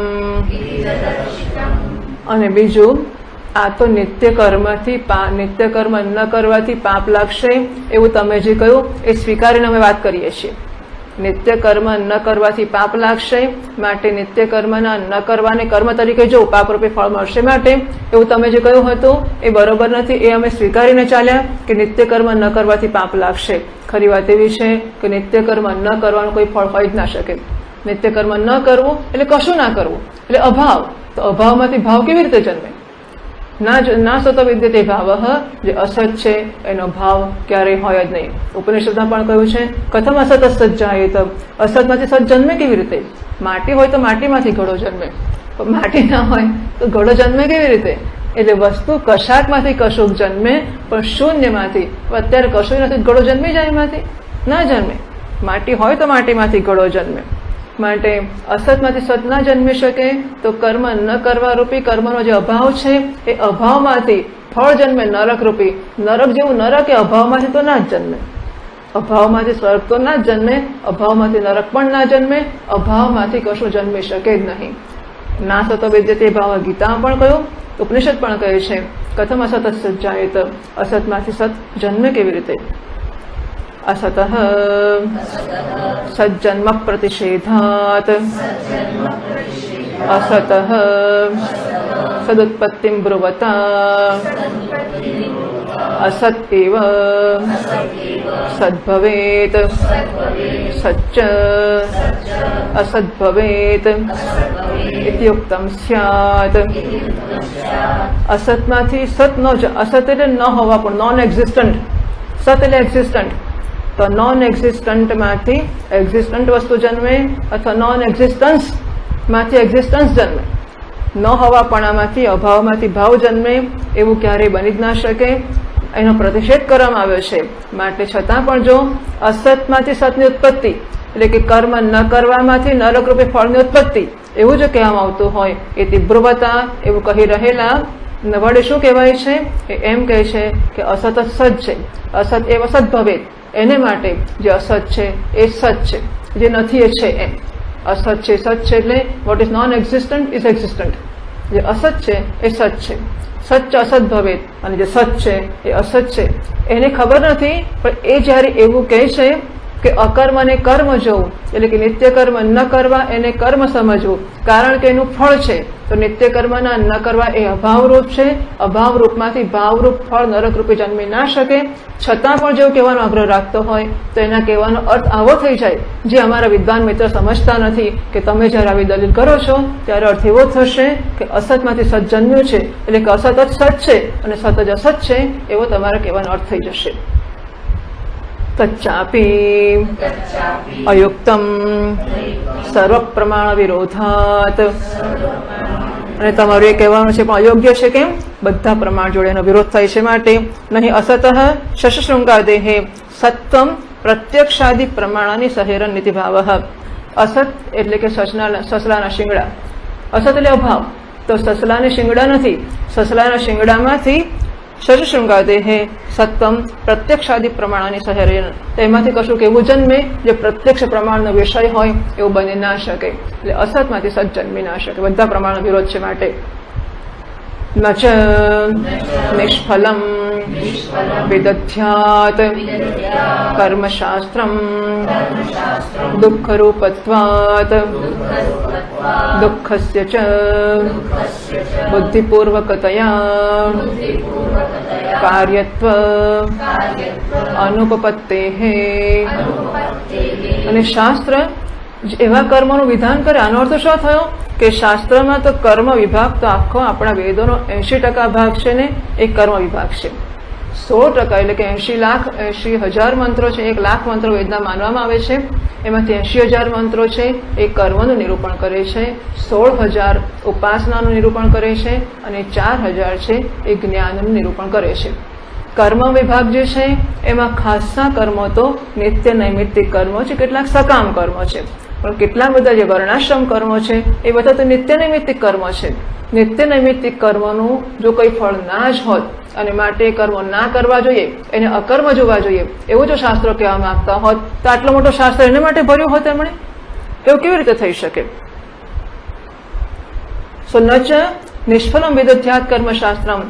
અને બીજું, આ તો નિત્ય કર્મ ન કરવાથી પાપ લાગશે એવું તમે જે કહ્યું એ સ્વીકારીને અમે વાત કરીએ છીએ. નિત્ય કર્મ ન કરવાથી પાપ લાગશે માટે નિત્ય કર્મના ન કરવાને કર્મ તરીકે જો પાપરૂપે ફળ મળશે માટે એવું તમે જે કહ્યું હતું એ બરોબર નથી. એ અમે સ્વીકારીને ચાલ્યા કે નિત્ય કર્મ ન કરવાથી પાપ લાગશે. ખરી વાત એવી છે કે નિત્ય કર્મ ન કરવાનું કોઈ ફળ હોય જ ના શકે. નિત્ય કર્મ ન કરવું એટલે કશું ના કરવું, એટલે અભાવ. તો અભાવમાંથી ભાવ કેવી રીતે જન્મે? ના સત વિદ્યતે ભાવ, જે અસત છે એનો ભાવ ક્યારેય હોય જ નહીં. ઉપનિષદમાં પણ કહ્યું છે કથમ અસત અસત જાયેત, અસતમાંથી સત જન્મે કેવી રીતે? માટી હોય તો માટીમાંથી ઘડો જન્મે, પણ માટી ના હોય તો ઘડો જન્મે કેવી રીતે? એટલે વસ્તુ કશાકમાંથી કશુંક જન્મે, પણ શૂન્યમાંથી. અત્યારે કશું નથી, ઘડો જન્મી જાય એમાંથી? ના જન્મે. માટી હોય તો માટીમાંથી ઘડો જન્મે. માટે અસતમાંથી સત ના જન્મી શકે તો કર્મ ન કરવા રૂપી કર્મનો જે અભાવ છે એ અભાવમાંથી ફળ જન્મે નરક રૂપી. નરક જેવું નરક એ અભાવમાંથી તો ના જ જન્મે. અભાવમાંથી સ્વર્ગ તો ના જ જન્મે, અભાવમાંથી નરક પણ ના જન્મે, અભાવમાંથી કશું જન્મી શકે જ નહીં. ના સત વિદ્યતે ભાવ ગીતામાં પણ કહ્યું, ઉપનિષદ પણ કહે છે કથમ અસત અસત જાયેત, અસતમાંથી સત જન્મે કેવી રીતે? असत सज्जन्म प्रतिषेधात, असत सदुत्पत्तिं ब्रुवता, असत एव सद्भवेत, सच्च असत भवेत इत्युक्तम स्यात्. असतમાંથી સત ન, અસત એટલે ન હોવા, પણ નોન એક્ઝિસ્ટન્ટ. સત એટલે એક્ઝિસ્ટન્ટ. તો નોન એક્ઝિસ્ટન્ટમાંથી એક્ઝિસ્ટન્ટ વસ્તુ જન્મે, અથવા નોન એક્ઝિસ્ટન્સમાંથી એક્ઝિસ્ટન્સ જન્મે. ન હોવાપણામાંથી અભાવમાંથી ભાવ જન્મે એવું ક્યારેય બની જ ના શકે. એનો પ્રતિષેધ કરવામાં આવ્યો છે. માટે છતાં પણ જો અસતમાંથી સતની ઉત્પત્તિ, એટલે કે કર્મ ન કરવામાંથી નરકરૂપી ફળની ઉત્પત્તિ એવું જો કહેવામાં આવતું હોય, એ તીવ્રવતા એવું કહી રહેલા વડે શું કહેવાય છે? એમ કહે છે કે અસત સત છે, અસત એવ સત ભવેત. એને માટે જે અસત છે એ સત છે, જે નથી એ છે. એમ અસત છે સત છે, એટલે what is known existent is existent. જે અસત છે એ સત છે, સચ અસત ભવેત. અને જે સત છે એ અસત છે. એને ખબર નથી, પણ એ જયારે એવું કહે છે કે અકર્મને કર્મ જોવું, એટલે કે નિત્ય કર્મ ન કરવા એને કર્મ સમજવું, કારણ કે એનું ફળ છે. તો નિત્ય કર્મના ન કરવા એ અભાવરૂપ છે. અભાવરૂપમાંથી ભાવરૂપ ફળ નરકરૂપી જન્મી ના શકે. છતાં પણ જેવું કહેવાનો આગ્રહ રાખતો હોય તો એના કહેવાનો અર્થ આવો થઈ જાય, જે અમારા વિદ્વાન મિત્ર સમજતા નથી, કે તમે જયારે આવી દલીલ કરો છો ત્યારે અર્થ એવો થશે કે અસતમાંથી સત જન્મ્યું છે, એટલે કે અસત જ સત છે અને સત જ અસત છે, એવો તમારા કહેવાનો અર્થ થઈ જશે. તચ્ચાપી અયુક્તમ સર્વ પ્રમાણ વિરોધાત. અને તમારું એ કહેવાનું છે પણ અયોગ્ય છે. કેમ? બધા પ્રમાણ જોડે એનો વિરોધ થાય છે. માટે નહીં અસત શશશૃંગાદેહે સત્વમ પ્રત્યક્ષાદિ પ્રમાણાની સહેરન નીતિ ભાવ. અસત એટલે કે સસલાના શિંગડા. અસત એટલે અભાવ. તો સસલાને શિંગડા નથી. સસલાના શિંગડામાંથી શશશૃંગાદેહે સત્વમ પ્રત્યક્ષાદિ પ્રમાણાની સહેરન, તેમાંથી કશું કેવું જન્મે જે પ્રત્યક્ષ પ્રમાણનો વિષય હોય એવું બની ના શકે. એટલે અસતમાંથી સત જન્મી ના શકે. બધા પ્રમાણનો વિરોધ છે. માટે ન ચ નિષ્ફલમ વિદધ્યાત કર્મશાસ્ત્રમ દુઃખરૂપત્વાત દુઃખસ્ય ચ બુદ્ધિપૂર્વકતયા કાર્યત્વ અનુપપત્તેઃ. અને શાસ્ત્ર એવા કર્મોનું વિધાન કરે. આનો અર્થ શું થયો? કે શાસ્ત્રમાં તો કર્મ વિભાગ તો આખો આપણા વેદોનો 80% ભાગ છે ને એ કર્મ વિભાગ છે. 100% એટલે કે 80,00,000 મંત્રો છે. 1,00,000 મંત્રો વેદના માનવામાં આવે છે. એમાંથી 80,000 મંત્રો છે એ કર્મનું નિરૂપણ કરે છે, 16,000 ઉપાસનાનું નિરૂપણ કરે છે, અને 4,000 છે એ જ્ઞાનનું નિરૂપણ કરે છે. કર્મ વિભાગ જે છે એમાં ખાસા કર્મો તો નિત્ય નૈમિત્તિક કર્મો છે, કેટલાક સકામ કર્મો છે, પણ કેટલા બધા જે વર્ણાશ્રમ કર્મો છે એ બધા તો નિત્ય નૈમિત્તિક કર્મો છે. નિત્ય નૈમિત્તિક કર્મોનું જો કોઈ ફળ ના જ હોત અને માટે કર્મો ના કરવા જોઈએ, એને અકર્મ જોવા જોઈએ, એવું જો શાસ્ત્રો કહેવા માંગતા હોત તો આટલો મોટો શાસ્ત્ર એને માટે ભર્યું હોત એમણે? એવું કેવી રીતે થઈ શકે? સો ન ચ નિષ્ફલમ વિદધ્યાત કર્મશાસ્ત્રમ.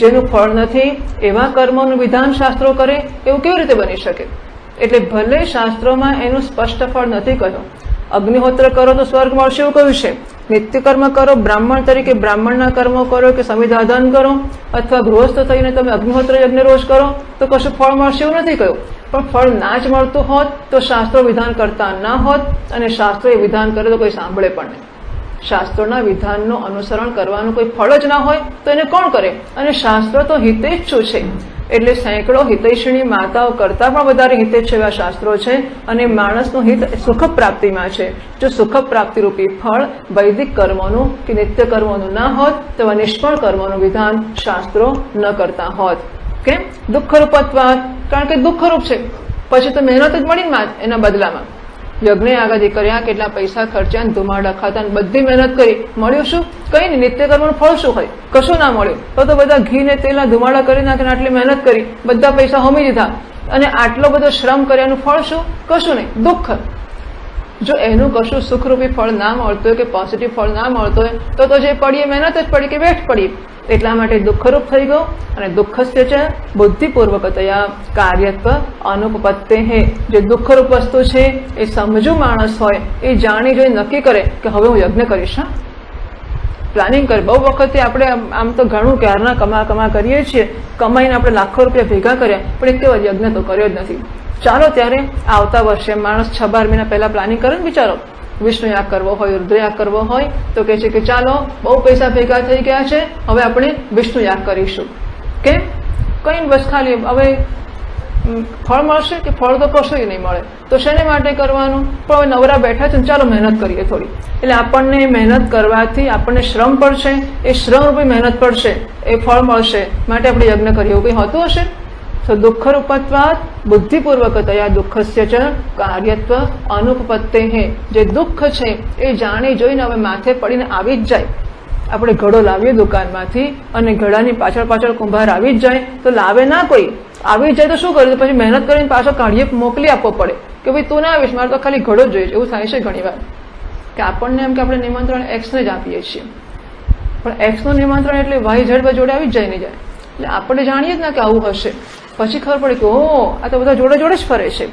જેનું ફળ નથી એવા કર્મોનું વિધાન શાસ્ત્રો કરે એવું કેવી રીતે બની શકે? એટલે ભલે શાસ્ત્રોમાં એનું સ્પષ્ટ ફળ નથી કહ્યું. અગ્નિહોત્ર કરો તો સ્વર્ગ મળશે એવું કહ્યું છે. નિત્ય કર્મ કરો, બ્રાહ્મણ તરીકે બ્રાહ્મણના કર્મો કરો, કે સંવિધાન કરો, અથવા ગૃહસ્થ થઈને તમે અગ્નિહોત્ર યજ્ઞ રોજ કરો તો કશું ફળ મળશે એવું નથી કહ્યું. પણ ફળ ના જ મળતું હોત તો શાસ્ત્રો વિધાન કરતા ના હોત, અને શાસ્ત્રો એ વિધાન કરે તો કોઈ સાંભળે પણ નહીં. શાસ્ત્રોના વિધાનનું અનુસરણ કરવાનું કોઈ ફળ જ ના હોય તો એને કોણ કરે? અને શાસ્ત્રો તો હિતેચ્છુ છે, એટલે સેંકડો હિતૈષિણી માતાઓ કરતા પણ વધારે હિતેચ્છુ એવા શાસ્ત્રો છે. અને માણસનું હિત સુખ પ્રાપ્તિમાં છે. જો સુખ પ્રાપ્તિ રૂપી ફળ વૈદિક કર્મોનું કે નિત્ય કર્મોનું ના હોત તો નિષ્ફળ કર્મોનું વિધાન શાસ્ત્રો ન કરતા હોત. કેમ? દુઃખરૂપત્વાદ, કારણ કે દુઃખરૂપ છે. પછી તો મહેનત જ મળી ને એના બદલામાં. યજ્ઞ આગાદી કર્યા, કેટલા પૈસા ખર્ચ્યા, ધુમાડા ખાતા, બધી મહેનત કરી, મળ્યું શું? કઈ નહીં. નિત્ય કર્મનું ફળ શું હોય? કશું ના મળ્યું. તો બધા ઘી ને તેલના ધુમાડા કરી નાખીને આટલી મહેનત કરી, બધા પૈસા હોમી દીધા, અને આટલો બધો શ્રમ કર્યાનું ફળ શું? કશું નહીં, દુઃખ. જો એનું કશું સુખરૂપી ફળ ના મળતું હોય કે પોઝિટિવ ફળ ના મળતું હોય તો જે પડીએ મહેનત જ પડી કે વેઠ પડી. એટલા માટે દુઃખરૂપ થઈ ગયો. અને દુઃખસ્ય છે બુદ્ધિપૂર્વકતયા કાર્યત્વ અનુપપત્તે. જે દુઃખરૂપ વસ્તુ છે એ સમજુ માણસ હોય એ જાણી જોઈ નક્કી કરે કે હવે હું યજ્ઞ કરીશ. પ્લાનિંગ કરે. બહુ વખતે આપણે આમ તો ઘણું ક્યારના કમા કરીએ છીએ, કમાઈને આપણે લાખો રૂપિયા ભેગા કર્યા, પણ એક વાર યજ્ઞ તો કર્યો જ નથી. ચાલો ત્યારે આવતા વર્ષે માણસ 6-12 મહિના પહેલા પ્લાનિંગ કરે ને બિચારો, વિષ્ણુ યાગ કરવો હોય, રુદ્રયાગ કરવો હોય, તો કહે છે કે ચાલો બહુ પૈસા ભેગા થઈ ગયા છે, હવે આપણે વિષ્ણુ યાગ કરીશું. કેમ? કઈ બસ ખાલી હવે ફળ મળશે કે ફળ તો કશું નહીં મળે, તો શેને માટે કરવાનું? પણ હવે નવરા બેઠા છે, ચાલો મહેનત કરીએ થોડી. એટલે આપણને મહેનત કરવાથી આપણને શ્રમ પડશે, એ શ્રમ રૂપી મહેનત પડશે, એ ફળ મળશે, માટે આપણે યજ્ઞ કરીએ. એવું કંઈ હોતું હશે? તો દુઃખરૂપત્વાદ બુદ્ધિપૂર્વકતયા દુઃખસ્ય ચ કાર્યત્વ અનુપપત્તે. જે દુઃખ છે એ જાણી જોઈને હવે માથે પડીને આવી જ જાય. આપણે ઘડો લાવીએ દુકાનમાંથી અને ઘડાની પાછળ કુંભાર આવી જ જાય, તો લાવે ના કોઈ, આવી જાય તો શું કરીએ? પછી મહેનત કરીને પાછો કાઢીએ મોકલી આપવો પડે કે ભાઈ તું ના આવીશ, મારે તો ખાલી ઘડો જ જોઈએ. એવું થાય છે ઘણી વાર કે આપણને એમ કે આપણે નિમંત્રણ એક્સને જ આપીએ છીએ, પણ એક્સનું નિમંત્રણ એટલે વાય ઝડપ જોડે આવી જ જાય નહીં જાય. એટલે આપણે જાણીએ જ ના કે આવું હશે. પછી ખબર પડે કે ઓહ, આ તો બધા જોડે જોડે જ ફરે છે.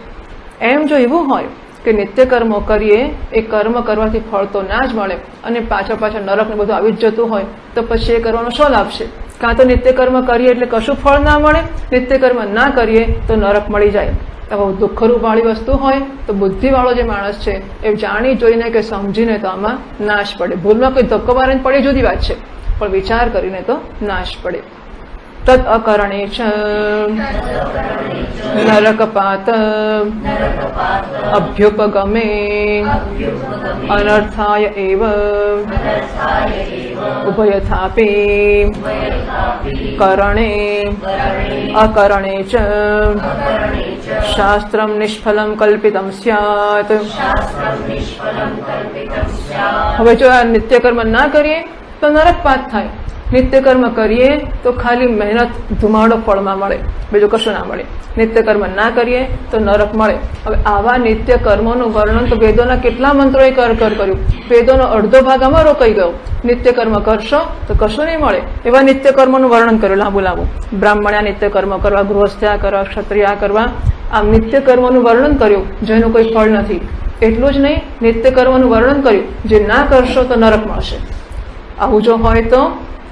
એમ જો એવું હોય કે નિત્ય કર્મો કરીએ, એ કર્મ કરવાથી ફળ તો ના જ મળે, અને પાછળ નરક ને બધું આવી જ જતું હોય, તો પછી એ કરવાનો શું લાભ છે? કાં તો નિત્ય કર્મ કરીએ એટલે કશું ફળ ના મળે, નિત્ય કર્મ ના કરીએ તો નરક મળી જાય. હવે દુઃખરૂપ વાળી વસ્તુ હોય તો બુદ્ધિવાળો જે માણસ છે એ જાણી જોઈને કે સમજીને તો આમાં નાશ પડે. ભૂલમાં કોઈ ધક્કો મારીને પડે જુદી વાત છે, પણ વિચાર કરીને તો નાશ પડે. તદ અકરણે ચ નરકપાત અભ્યુપગમે અનર્થાય એવ ઉભયથાપી કરણે અકરણે ચ શાસ્ત્રમ નિષ્ફલમ કલ્પિતમ સ્યાત. હવે જો આ નિત્યકર્મ ના કરીએ તો નરકપાત થાય. નિત્ય કર્મ કરીએ તો ખાલી મહેનત ધુમાડો ફળમાં મળે, બીજું કશું ના મળે. નિત્ય કર્મ ના કરીએ તો નરક મળે. હવે આવા નિત્ય કર્મોનું વર્ણન તો વેદોના કેટલા મંત્રોએ કર્યું. વેદોનો અડધો ભાગ આમાં રોકાઈ ગયો. નિત્ય કર્મ કરશો તો કશું નહીં મળે, એવા નિત્ય કર્મોનું વર્ણન કર્યું લાંબુ. બ્રાહ્મણ્યા નિત્ય કર્મ કરવા, ગૃહસ્થ્યા કરવા, ક્ષત્રિયા કરવા, આમ નિત્ય કર્મોનું વર્ણન કર્યું જેનું કોઈ ફળ નથી. એટલું જ નહીં, નિત્ય કર્મોનું વર્ણન કર્યું જે ના કરશો તો નરક મળશે. આવું જો હોય તો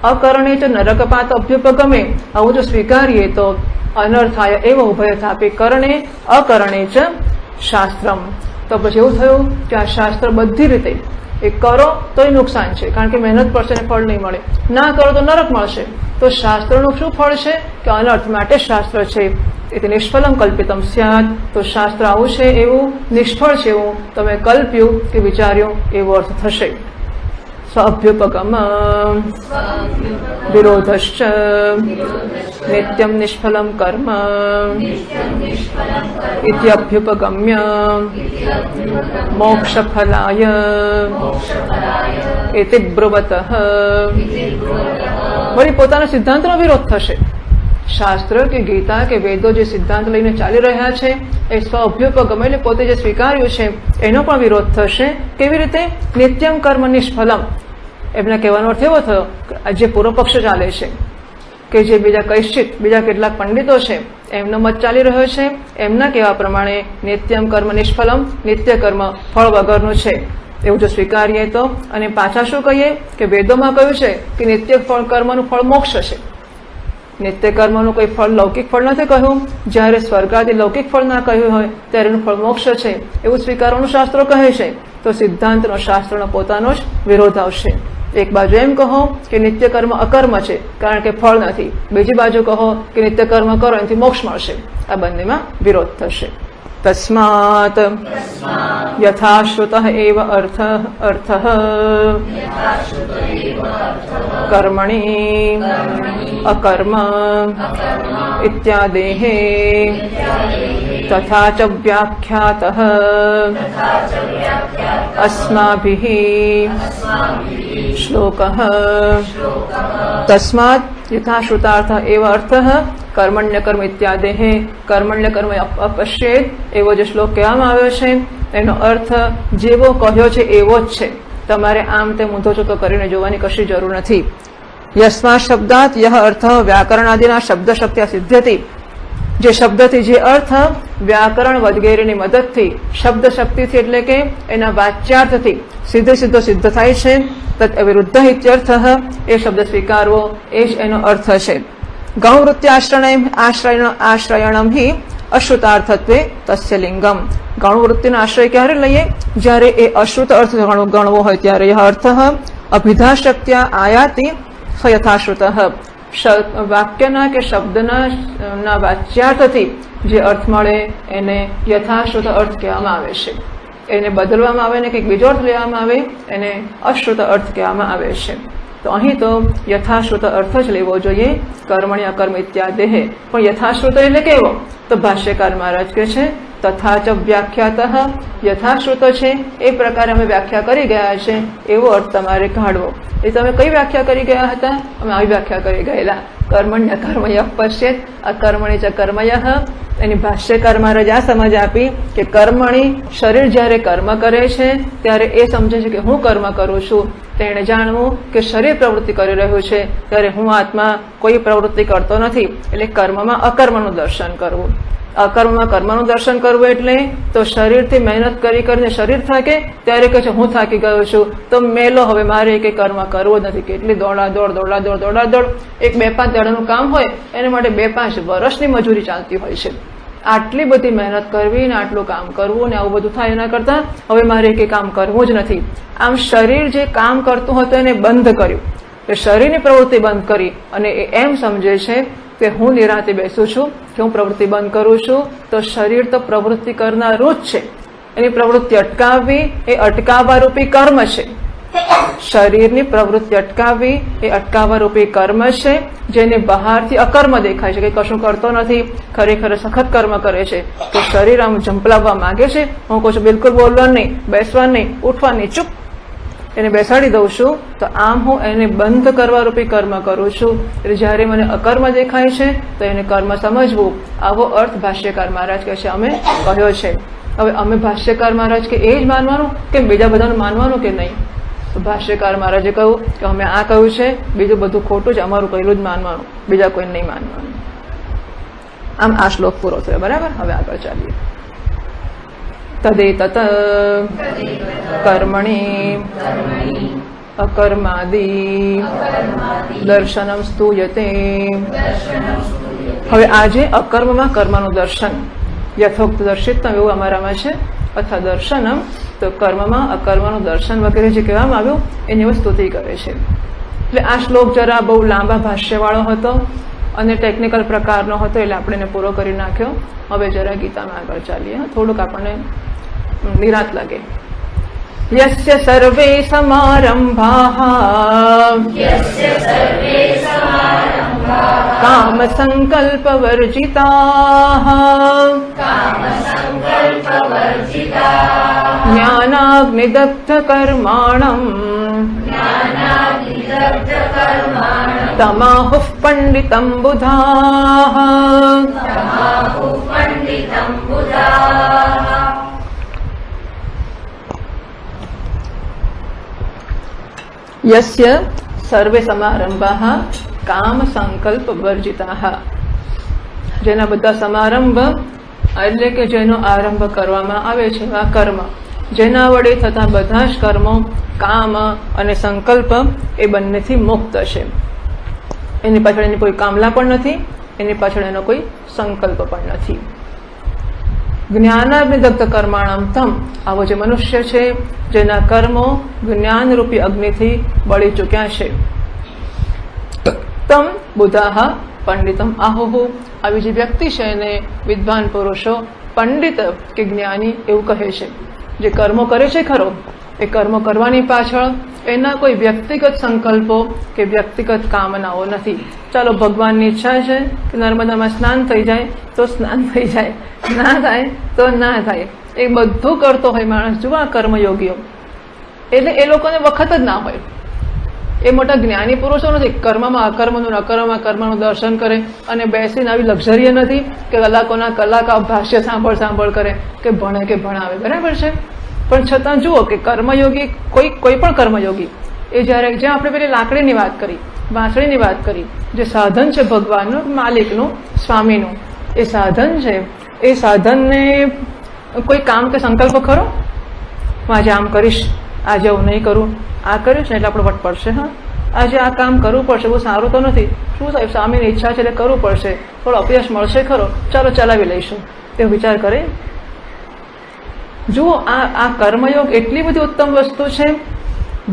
અકરણે ચ નરકપાત અભ્યુપગમે, આવું જો સ્વીકારીએ તો અનર્થાય એવ ઉભયથાપી કરણે અકરણે ચ શાસ્ત્રમ. તો પછી એવું થયું કે આ શાસ્ત્ર બધી રીતે એ કરો તોય નુકસાન છે, કારણ કે મહેનત પડશે ને ફળ નહીં મળે. ના કરો તો નરક મળશે. તો શાસ્ત્રનું શું ફળ છે કે અનર્થ માટે શાસ્ત્ર છે. એટલે નિષ્ફલમ કલ્પિતમ સ્યાત. તો શાસ્ત્ર આવું છે એવું નિષ્ફળ છે એવું તમે કલ્પ્યું કે વિચાર્યું એવો અર્થ થશે. સ્વાભ્યુપગમ વિરોધશ્ચ નિત્યમ નિષ્ફલમ કર્મ ઇત્યભ્યુપગમ્ય મોક્ષફલાય એતિ બ્રુવતઃ. વળી પોતાના સિદ્ધાંતનો વિરોધ થશે. શાસ્ત્ર કે ગીતા કે વેદો જે સિદ્ધાંત લઈને ચાલી રહ્યા છે એ સ્વાભ્યુપગમ એટલે પોતે જે સ્વીકાર્યું છે એનો પણ વિરોધ થશે. કેવી રીતે? નિત્યમ કર્મ નિષ્ફલમ. એમના કહેવાનો અર્થ એવો થયો જે પૂર્વ પક્ષ ચાલે છે કે જે બીજા કૈશ્ચિત બીજા કેટલાક પંડિતો છે એમનો મત ચાલી રહ્યો છે, એમના કહેવા પ્રમાણે નિત્યમ કર્મ નિષ્ફલમ, નિત્ય કર્મ ફળ વગરનું છે એવું જો સ્વીકારીએ તો. અને પાછા શું કહીએ કે વેદોમાં કહ્યું છે કે નિત્ય કર્મનું ફળ મોક્ષ છે. નિત્ય કર્મનું કોઈ ફળ લૌકિક ફળ નથી કહ્યું. જ્યારે સ્વર્ગાદી લૌકિક ફળ ના કહ્યું હોય ત્યારે એનું ફળ મોક્ષ છે એવું સ્વીકારવાનું શાસ્ત્રો કહે છે. તો સિદ્ધાંતનો શાસ્ત્રનો પોતાનો જ વિરોધ આવશે. એક બાજુ એમ કહો કે નિત્ય કર્મ અકર્મ છે કારણ કે ફળ નથી, બીજી બાજુ કહો કે નિત્ય કર્મ કરો એનાથી મોક્ષ મળશે. આ બંનેમાં વિરોધ થશે. તસ્માત યથાશ્રુતઃ એવ અર્થઃ કર્મણિ અકર્મ ઇત્યાદેઃ તથા ચ વ્યાખ્યાતઃ અસ્માભિઃ શ્લોકઃ. તસ્માત યથાશ્રુતાર્થ એવ અર્થઃ કર્મણ્ય કર્મ ઇત્યાદેઃ કર્મણ્ય કર્મ અપશ્યેત એવો જે શ્લોક કહેવામાં આવ્યો છે એનો અર્થ જેવો કહ્યો છે એવો જ છે. તમારે આમ તેમ ઊંધો ચૂતો કરીને જોવાની કશી જરૂર નથી. યસ્માત શબ્દાત યહ અર્થ વ્યાકરણ આદિના શબ્દ શક્ત્યા સિદ્ધ્યતિ. જે શબ્દથી જે અર્થ વ્યાકરણ વગેરેની મદદથી શબ્દ શક્તિથી એટલે કે એના વાચ્યાર્થથી સીધો સિદ્ધ થાય છે. તદ અવિરુદ્ધ ઇત્યર્થ એ શબ્દ સ્વીકારવો એ જ એનો અર્થ છે. ગૌણવૃત્ત્યાશ્રયણમ હિ અશ્રુતાર્થત્વે તસ્ય લિંગમ. ગૌણવૃત્તિનો આશ્રય ક્યારે લઈએ? જ્યારે એ અશ્રુત અર્થ ગણવો હોય ત્યારે યહ અર્થ અભિધાશક્ત્યા આયાતિ સ યથાશ્રુત. વાક્યના કે શબ્દના વાચ્યાર્થથી જે અર્થ મળે એને યથાશ્રુત અર્થ કહેવામાં આવે છે. એને બદલવામાં આવે ને કંઈક બીજો અર્થ લેવામાં આવે એને અશ્રુત અર્થ કહેવામાં આવે છે. તો અહીં તો યથાશ્રુત અર્થ જ લેવો જોઈએ. કર્મણ્ય અકર્મ ઇત્યાદેઃ. પણ યથાશ્રુત એટલે કેવો? તો ભાષ્યકાર મહારાજ કહે છે તથા ચ વ્યાખ્યાતઃ. યથાશ્રુત છે એ પ્રકારે અમે વ્યાખ્યા કરી ગયા છે એવો અર્થ તમારે કાઢવો. એ તમે કઈ વ્યાખ્યા કરી ગયા હતા? અમે આવી વ્યાખ્યા કરી ગયેલા. કર્મણ્ય કર્મય પશ્યેત અકર્મણિ ચ કર્મયઃ. એની ભાષ્યકાર મહારાજ આ સમજ આપી કે કર્મણી શરીર જ્યારે કર્મ કરે છે ત્યારે એ સમજે છે કે હું કર્મ કરું છું. તેણે જાણવું કે શરીર પ્રવૃત્તિ કરી રહ્યું છે ત્યારે હું આત્મા કોઈ પ્રવૃત્તિ કરતો નથી. એટલે કર્મમાં અકર્મનું દર્શન કરવું. અકર્મમાં કર્મનું દર્શન કરવું એટલે તો શરીરથી મહેનત કરીને શરીર થાકે ત્યારે કહે છે હું થાકી ગયો છું તો મેલો હવે મારે કંઈ કર્મ કરવો નથી. કેટલી દોડાદોડ. એક 2-5 દાડાનું કામ હોય એને માટે 2-5 વર્ષની મજૂરી ચાલતી હોય છે. આટલી બધી મહેનત કરવી ને આટલું કામ કરવું ને આવું બધું થાય એના કરતા હવે મારે કંઈ કામ કરવું જ નથી. આમ શરીર જે કામ કરતું હતું એને બંધ કર્યું. શરીરની પ્રવૃત્તિ બંધ કરી અને એ એમ સમજે છે કે હું નિરાંતે બેસું છું કે હું પ્રવૃત્તિ બંધ કરું છું. તો શરીર તો પ્રવૃત્તિ કરનારું જ છે. એની પ્રવૃત્તિ અટકાવવી એ અટકાવવા રૂપી કર્મ છે. શરીરની પ્રવૃત્તિ અટકાવવી એ અટકાવવા રૂપી કર્મ છે. જેને બહારથી અકર્મ દેખાય છે કે કશું કરતો નથી, ખરેખર સખત કર્મ કરે છે. તો શરીર આમ ઝંપલાવવા માંગે છે. હું કહું છું બિલકુલ બોલવાનું નહીં, બેસવાનું નહીં, ઉઠવાનું નહીં, ચૂપ એને બેસાડી દઉં છું. તો આમ હું એને બંધ કરવા રૂપી કર્મ કરું છું. એટલે જ્યારે મને અકર્મ દેખાય છે તો એને કર્મ સમજવું. આવો અર્થ ભાષ્યકાર મહારાજ કહે છે અમે કહ્યો છે. હવે અમે ભાષ્યકાર મહારાજ કે એ જ માનવાનું કે બીજા બધાનું માનવાનું કે નહીં? તો ભાષ્યકાર મહારાજે કહ્યું કે અમે આ કહ્યું છે, બીજું બધું ખોટું જ, અમારું કહેલું જ માનવાનું, બીજા કોઈ નહીં માનવાનું. આમ આ શ્લોક પૂરો થયો. બરાબર. હવે આગળ ચાલીએ. તદેતત કર્મણિ અકર્માદિ દર્શનમ સ્તુયતે. હવે આજે અકર્મમાં કર્મનું દર્શન યથોક્ત દર્શિતમ એવું અમારામાં છે. અથવા દર્શનમ તો કર્મમાં અકર્મનું દર્શન વગેરે જે કહેવામાં આવ્યું એની સ્તુતિ કરે છે. એટલે આ શ્લોક જરા બહુ લાંબા ભાષ્યવાળો હતો અને ટેકનિકલ પ્રકારનો હતો એટલે આપણે એને પૂરો કરી નાખ્યો. હવે જરા ગીતામાં આગળ ચાલીએ. થોડુંક આપણને નિરાંત લાગે. યસ્ય સર્વે સમારંભાઃ કામ સંકલ્પ વર્જિતાઃ જ્ઞાનાગ્નિદગ્ધ કર્માણમ તમાહુઃ પંડિતં બુધાઃ. યસ્ય સર્વે સમારંભાઃ કામ સંકલ્પ વર્જિતાઃ. જેના બધા સમારંભ એટલે કે જેનો આરંભ કરવામાં આવે છે આ કર્મ, જેના વડે થતા બધા જ કર્મો કામ અને સંકલ્પ એ બંનેથી મુક્ત છે. એની પાછળ એની કોઈ કામના પણ નથી, એની પાછળ એનો કોઈ સંકલ્પ પણ નથી. જ્ઞાનાગ્નિદગ્ધ કર્માણમ તમ, આવો જે મનુષ્ય છે જેના કર્મો જ્ઞાનરૂપી અગ્નિથી બળી ચૂક્યા છે. તમ બુધાહ પંડિતમ આહુહુ, આવી જે વ્યક્તિ છે એને વિદ્વાન પુરુષો પંડિત કે જ્ઞાની એવું કહે છે. જે કર્મો કરે છે ખરો, એ કર્મો કરવાની પાછળ એના કોઈ વ્યક્તિગત સંકલ્પો કે વ્યક્તિગત કામનાઓ નથી. ચાલો ભગવાનની ઈચ્છા છે કે નર્મદામાં સ્નાન થઈ જાય તો સ્નાન થઈ જાય, ના થાય તો ના થાય. એ બધું કરતો હોય માણસ. જુઓ આ કર્મયોગીઓ, એટલે એ લોકોને વખત જ ના હોય. એ મોટા જ્ઞાની પુરુષો નથી. કર્મમાં અકર્મનું, અકર્મમાં કર્મનું દર્શન કરે અને બેસીને આવી લક્ઝરી નથી કે કલાકોના કલાક ભાષ્ય સાંભળ કરે કે ભણે કે ભણાવે, બરાબર છે. પણ છતાં જુઓ કે કર્મયોગી, કોઈ પણ કર્મયોગી એ જ્યારે, જ્યાં આપણે પેલી લાકડીની વાત કરી, વાંસળીની વાત કરી, જે સાધન છે ભગવાનનું, માલિકનું, સ્વામીનું, એ સાધન છે. એ સાધનને કોઈ કામ કે સંકલ્પ ખરો? હું આજે આમ કરીશ, આજે હું નહીં કરું, આ કરીશ ને એટલે આપણો વટ પડશે. હા, આજે આ કામ કરવું પડશે, બહુ સારું તો નથી, શું સાહેબ સ્વામીની ઈચ્છા છે એટલે કરવું પડશે, થોડો અપયશ મળશે ખરો, ચાલો ચલાવી લઈશું, એવો વિચાર કરે. જુઓ આ કર્મયોગ એટલી બધી ઉત્તમ વસ્તુ છે.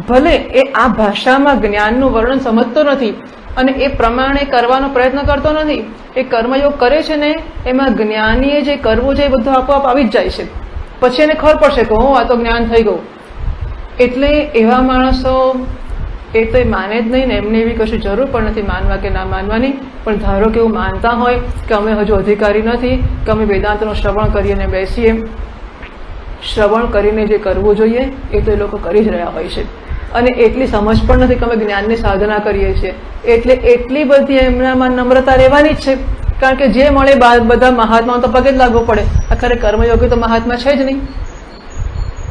ભલે એ આ ભાષામાં જ્ઞાનનું વર્ણન સમજતો નથી અને એ પ્રમાણે કરવાનો પ્રયત્ન કરતો નથી. એ કર્મયોગ કરે છે ને, એમાં જ્ઞાનીએ જે કરવું છે એ બધું આપોઆપ આવી જ જાય છે. પછી એને ખબર પડશે કે આ તો જ્ઞાન થઈ ગયું. એટલે એવા માણસો એ તો એ માને જ નહીં ને, એમને એવી કશું જરૂર પણ નથી માનવા કે ના માનવાની. પણ ધારો કે એવું માનતા હોય કે અમે હજુ અધિકારી નથી, કે અમે વેદાંતનું શ્રવણ કરીને બેસીએ, શ્રવણ કરીને જે કરવું જોઈએ એ તો એ લોકો કરી જ રહ્યા હોય છે. અને એટલી સમજ પણ નથી કે અમે જ્ઞાનની સાધના કરીએ છીએ, એટલે એટલી બધી એમનામાં નમ્રતા રહેવાની જ છે. કારણ કે જે મળે બધા મહાત્માઓ તો પગે જ લાગવું પડે. આખરે કર્મયોગી તો મહાત્મા છે જ નહીં.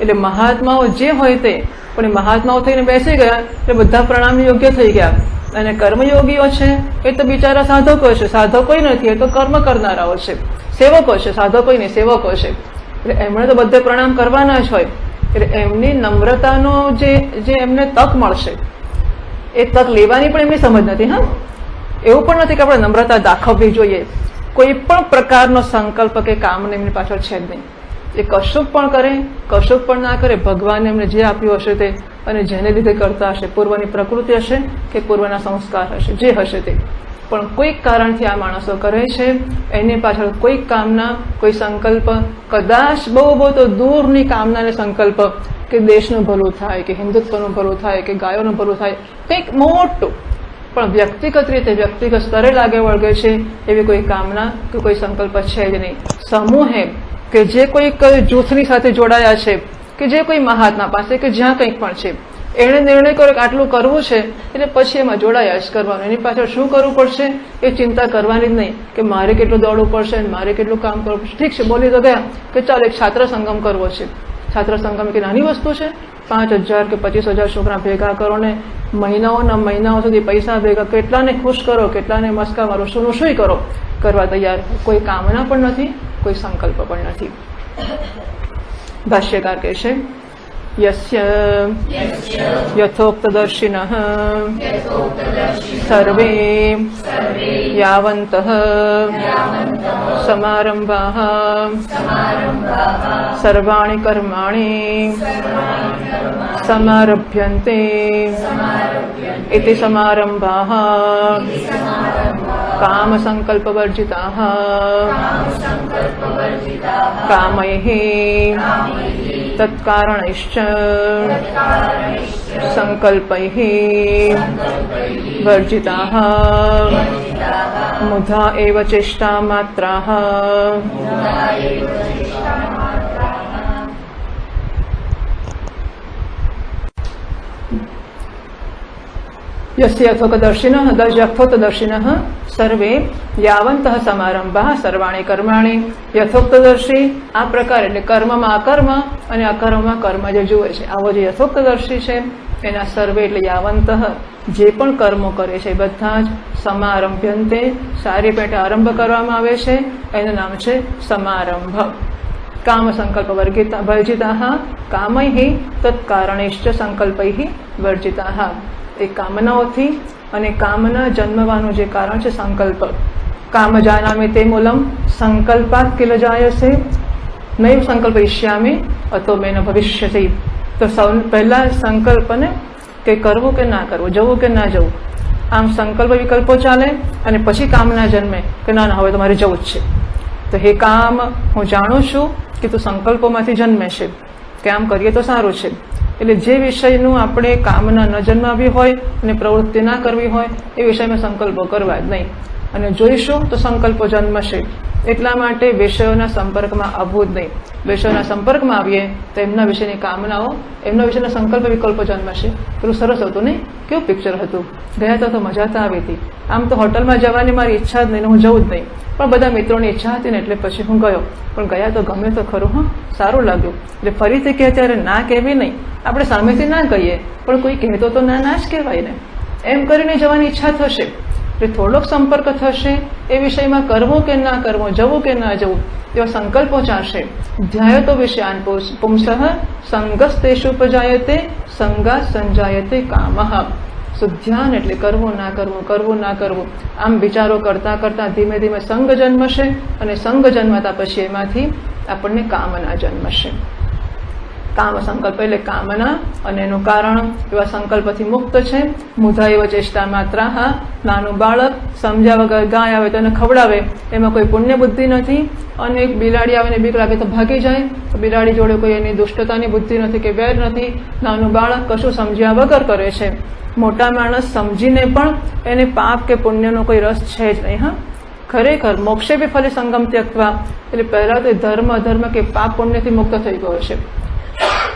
એટલે મહાત્માઓ જે હોય તે, પણ એ મહાત્માઓ થઈને બેસી ગયા એટલે બધા પ્રણામ યોગ્ય થઈ ગયા. અને કર્મયોગીઓ છે એ તો બિચારા સાધકો છે. સાધકો નથી, એ તો કર્મ કરનારાઓ છે, સેવકો છે. સાધકો નહીં, સેવકો છે. એટલે એમણે તો બધે પ્રણામ કરવાના જ હોય. એટલે એમની નમ્રતાનો જે એમને તક મળશે, એ તક લેવાની પણ એમની સમજ નથી. હા, એવું પણ નથી કે આપણે નમ્રતા દાખવવી જોઈએ. કોઈ પણ પ્રકારનો સંકલ્પ કે કામને એમની પાછળ છે જ નહીં. એ કશુંક પણ કરે, કશુંક પણ ના કરે, ભગવાને એમને જે આપ્યું હશે તે, અને જેને લીધે કરતા હશે, પૂર્વની પ્રકૃતિ હશે કે પૂર્વના સંસ્કાર હશે, જે હશે તે. પણ કોઈક કારણથી આ માણસો કરે છે. એની પાછળ કોઈક કામના, કોઈ સંકલ્પ, કદાચ બહુ તો દૂરની કામનાને સંકલ્પ કે દેશનું ભલું થાય, કે હિન્દુત્વનું ભલું થાય, કે ગાયોનું ભલું થાય, કંઈક મોટું. પણ વ્યક્તિગત રીતે, વ્યક્તિગત સ્તરે લાગે વળગે છે એવી કોઈ કામના કે કોઈ સંકલ્પ છે જ નહીં. સમૂહે કે જે કોઈક જૂથની સાથે જોડાયા છે, કે જે કોઈ મહાત્મા પાસે કે જ્યાં કંઈક પણ છે, એણે નિર્ણય કર્યો કે આટલું કરવું છે, એટલે પછી એમાં જોડાયા જ કરવાનું. એની પાછળ શું કરવું પડશે એ ચિંતા કરવાની જ નહીં કે મારે કેટલું દોડવું પડશે, મારે કેટલું કામ કરવું પડશે. ઠીક છે, બોલી તો ગયા કે ચાલો એક છાત્ર સંગમ કરવો છે. છાત્ર સંગમ કે નાની વસ્તુ છે? 5,000 કે 25,000 છોકરા ભેગા કરો ને મહિનાઓના મહિનાઓ સુધી પૈસા ભેગા, કેટલાને ખુશ કરો, કેટલાને મસ્કા મારો, શું શું કરો, કરવા તૈયાર. કોઈ કામના પણ નથી, કોઈ સંકલ્પ પણ નથી. ભાષ્યકાર કહે છે યસ્ય યથોક્તદર્શિનઃ સર્વે યાવन्तઃ સમારંભાઃ સર્વાણિ કર્માણિ સમારભ્યન્તે ઇતિ સમારંભાઃ કામસંકલ્પવર્જિતાઃ કામૈઃ તત્કારણૈશ્ચ સંકલ્પૈઃ વર્જિતાઃ મુધા એવ ચેષ્ટા માત્રાઃ यस्य यथोक्तदर्शिनः सर्वे यावन्तः समारंभाः सर्वाणि कर्माणि. યથોક્તદર્શી આ પ્રકાર, એટલે કર્મમાં અકર્મ અને અકર્મમાં કર્મ જે જુએ છે, આવો જે યથોક્તદર્શી છે એના સર્વે એટલે યાવંતઃ જે પણ કર્મો કરે છે બધા જ સમારંભ્યંતે સારી પેટે આરંભ કરવામાં આવે છે. એનું નામ છે સમારંભ. કામ સંકલ્પ વર્જિતાઃ કામૈઃ તત્કારણૈશ્ચ સંકલ્પૈઃ વર્જિતાઃ. એ કામનાઓથી, અને કામના જન્મવાનું જે કારણ છે સંકલ્પ. કામ જાનામે તે મૂલમ સંકલ્પાત કિલ જાયસે નૈવ સંકલ્પયિષ્યામિ અતો મેન ભવિષ્યતિ. તો પહેલા સંકલ્પને કે કરવું કે ના કરવું, જવું કે ના જવું, આમ સંકલ્પ વિકલ્પો ચાલે અને પછી કામના જન્મે કે ના હવે તમારે જવું જ છે. તો હે કામ, હું જાણું છું કે તું સંકલ્પોમાંથી જન્મે છે, કે આમ કરીએ તો સારું છે. એટલે જે વિષયનું આપણે કામના ન જન્માવી હોય અને પ્રવૃત્તિ ના કરવી હોય એ વિષયમાં સંકલ્પો કરવા જ નહીં. અને જોઈશું તો સંકલ્પો જન્મશે. એટલા માટે વિષયોના સંપર્કમાં આવવું જ નહીં. વિષયોના સંપર્કમાં આવીએ તો એમના વિશેની કામનાઓ, એમના વિશેના સંકલ્પ વિકલ્પો જન્મશે. પેલું સરસ હતું ને, કેવું પિક્ચર હતું, ગયા તો મજા તો આવી હતી. આમ તો હોટલમાં જવાની મારી ઈચ્છા જ નહીં, હું જવું જ નહીં, પણ બધા મિત્રોની ઈચ્છા હતી ને એટલે પછી હું ગયો. પણ ગયા તો ગમે તો ખરું, હા સારું લાગ્યું. એટલે ફરીથી કહે ત્યારે ના કહેવી નહીં. આપણે સામેથી ના કહીએ પણ કોઈ કહેતો તો ના જ કહેવાય ને, એમ કરીને જવાની ઈચ્છા થશે. એટલે થોડોક સંપર્ક થશે એ વિષયમાં, કરવું કે ના કરવું, જવું કે ના જવું, એવા સંકલ્પો ચાલશે. ધ્યાયતો વિષયાન પુંસઃ સંગસ્તેષુ ઉપજાયતે સંગાત સંજાયતે કામઃ. સો ધ્યાન એટલે કરવું ના કરવું, કરવું ના કરવું, આમ વિચારો કરતા કરતા ધીમે ધીમે સંગ જન્મશે, અને સંગ જન્મતા પછી એમાંથી આપણને કામના જન્મશે. કામ સંકલ્પ એટલે કામના, અને એનું કારણ એવા સંકલ્પથી મુક્ત છે. મુધા એવ ચેષ્ટા માત્રા. નાનું બાળક સમજ્યા વગર ગાય આવે તો એને ખવડાવે, એમાં કોઈ પુણ્ય બુદ્ધિ નથી. અને એક બિલાડી આવે ને બીક લાગે તો ભાગી જાય, તો બિલાડી જોડે કોઈ એની દુષ્ટતાની બુદ્ધિ નથી કે વેર નથી. નાનું બાળક કશું સમજ્યા વગર કરે છે. મોટા માણસ સમજીને પણ એને પાપ કે પુણ્યનો કોઈ રસ છે જ નહીં. હા, ખરેખર મોક્ષે બી ફલે સંગમ ત્યક્વા. એટલે પહેલા તો ધર્મ અધર્મ કે પાપ પુણ્યથી મુક્ત થઈ ગયો છે.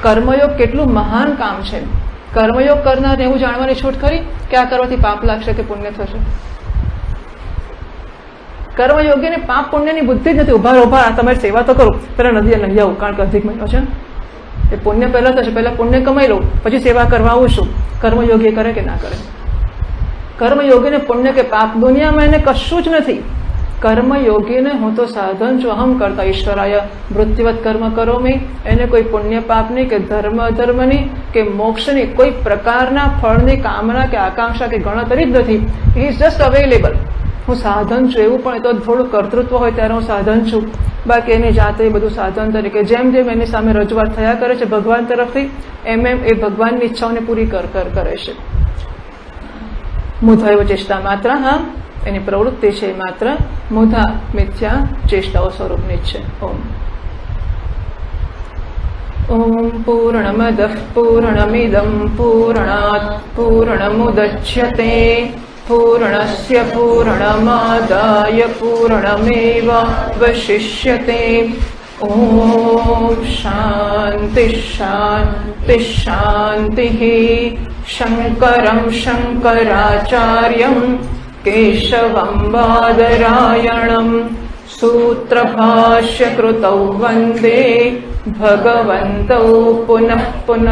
કર્મયોગ કેટલું મહાન કામ છે. કર્મયોગ કરનાર એવું જાણવાની છૂટ ખરી કે આ કરવાથી પાપ લાગશે કે પુણ્ય થશે? કર્મયોગીને પાપ પુણ્યની બુદ્ધિ જ નથી. ઉભા તમારી સેવા તો કરો, પેલા નદીએ નહીં આવું, કારણ કે અધિક મહિનો છે. એ પુણ્ય પહેલા થશે, પહેલા પુણ્ય કમાઈ લઉં પછી સેવા કરવા આવું છું. કર્મયોગી કરે કે ના કરે? કર્મયોગીને પુણ્ય કે પાપ દુનિયામાં એને કશું જ નથી. કર્મયોગીને હું તો સાધન છું, અહમ કરતા ઈશ્વરાય મૃત્યુવત કર્મ કરોમી. એને કોઈ પુણ્ય પાપની કે ધર્મ અધર્મની કે મોક્ષની કોઈ પ્રકારના ફળની કામના કે આકાંક્ષા કે ગણતરી જ નથી. He is just available. હું સાધન છું એવું પણ એ તો થોડું કર્તૃત્વ હોય ત્યારે હું સાધન છું, બાકી એની જાતે બધું સાધન તરીકે જેમ જેમ એની સામે રજૂઆત થયા કરે છે ભગવાન તરફથી, એમ એમ એ ભગવાનની ઈચ્છાઓને પૂરી કરે છે. મુધા ચેષ્ટા માત્ર. હા, એની પ્રવૃત્તિ છે માત્ર મુધા મિથ્યા ચેષ્ટાઓ સ્વરૂપની જ છે. ઓમ પૂર્ણમદ પૂર્ણમિદમ પૂર્ણાત પૂર્ણમુદચ્યતે પૂર્ણસ્ય પૂર્ણમાદાય પૂર્ણમેવાવશિષ્યતે. ઓમ શાંતિ શાંતિ શાંતિ. શંકરં શંકરાચાર્યં કેશવં બાદરાયણં સૂત્રભાષ્યકૃતૌ વંદે ભગવन्तૌ પુનઃ પુનઃ.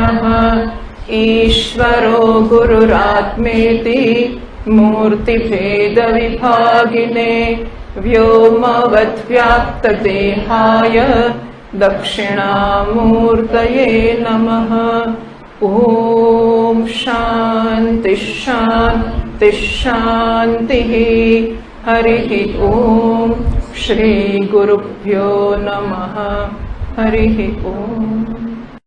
ઈશ્વરો ગુરુરાત્મેતિ મૂર્તિભેદવિભાગિને વ્યોમવદ્વ્યાપ્તદેહાય દક્ષિણામૂર્તયે નમઃ. ઓમ શાંતિ શાંતિ શાંતિ. હરિ ઓમ. શ્રી ગુરુભ્યો નમઃ. હરિ ઓમ.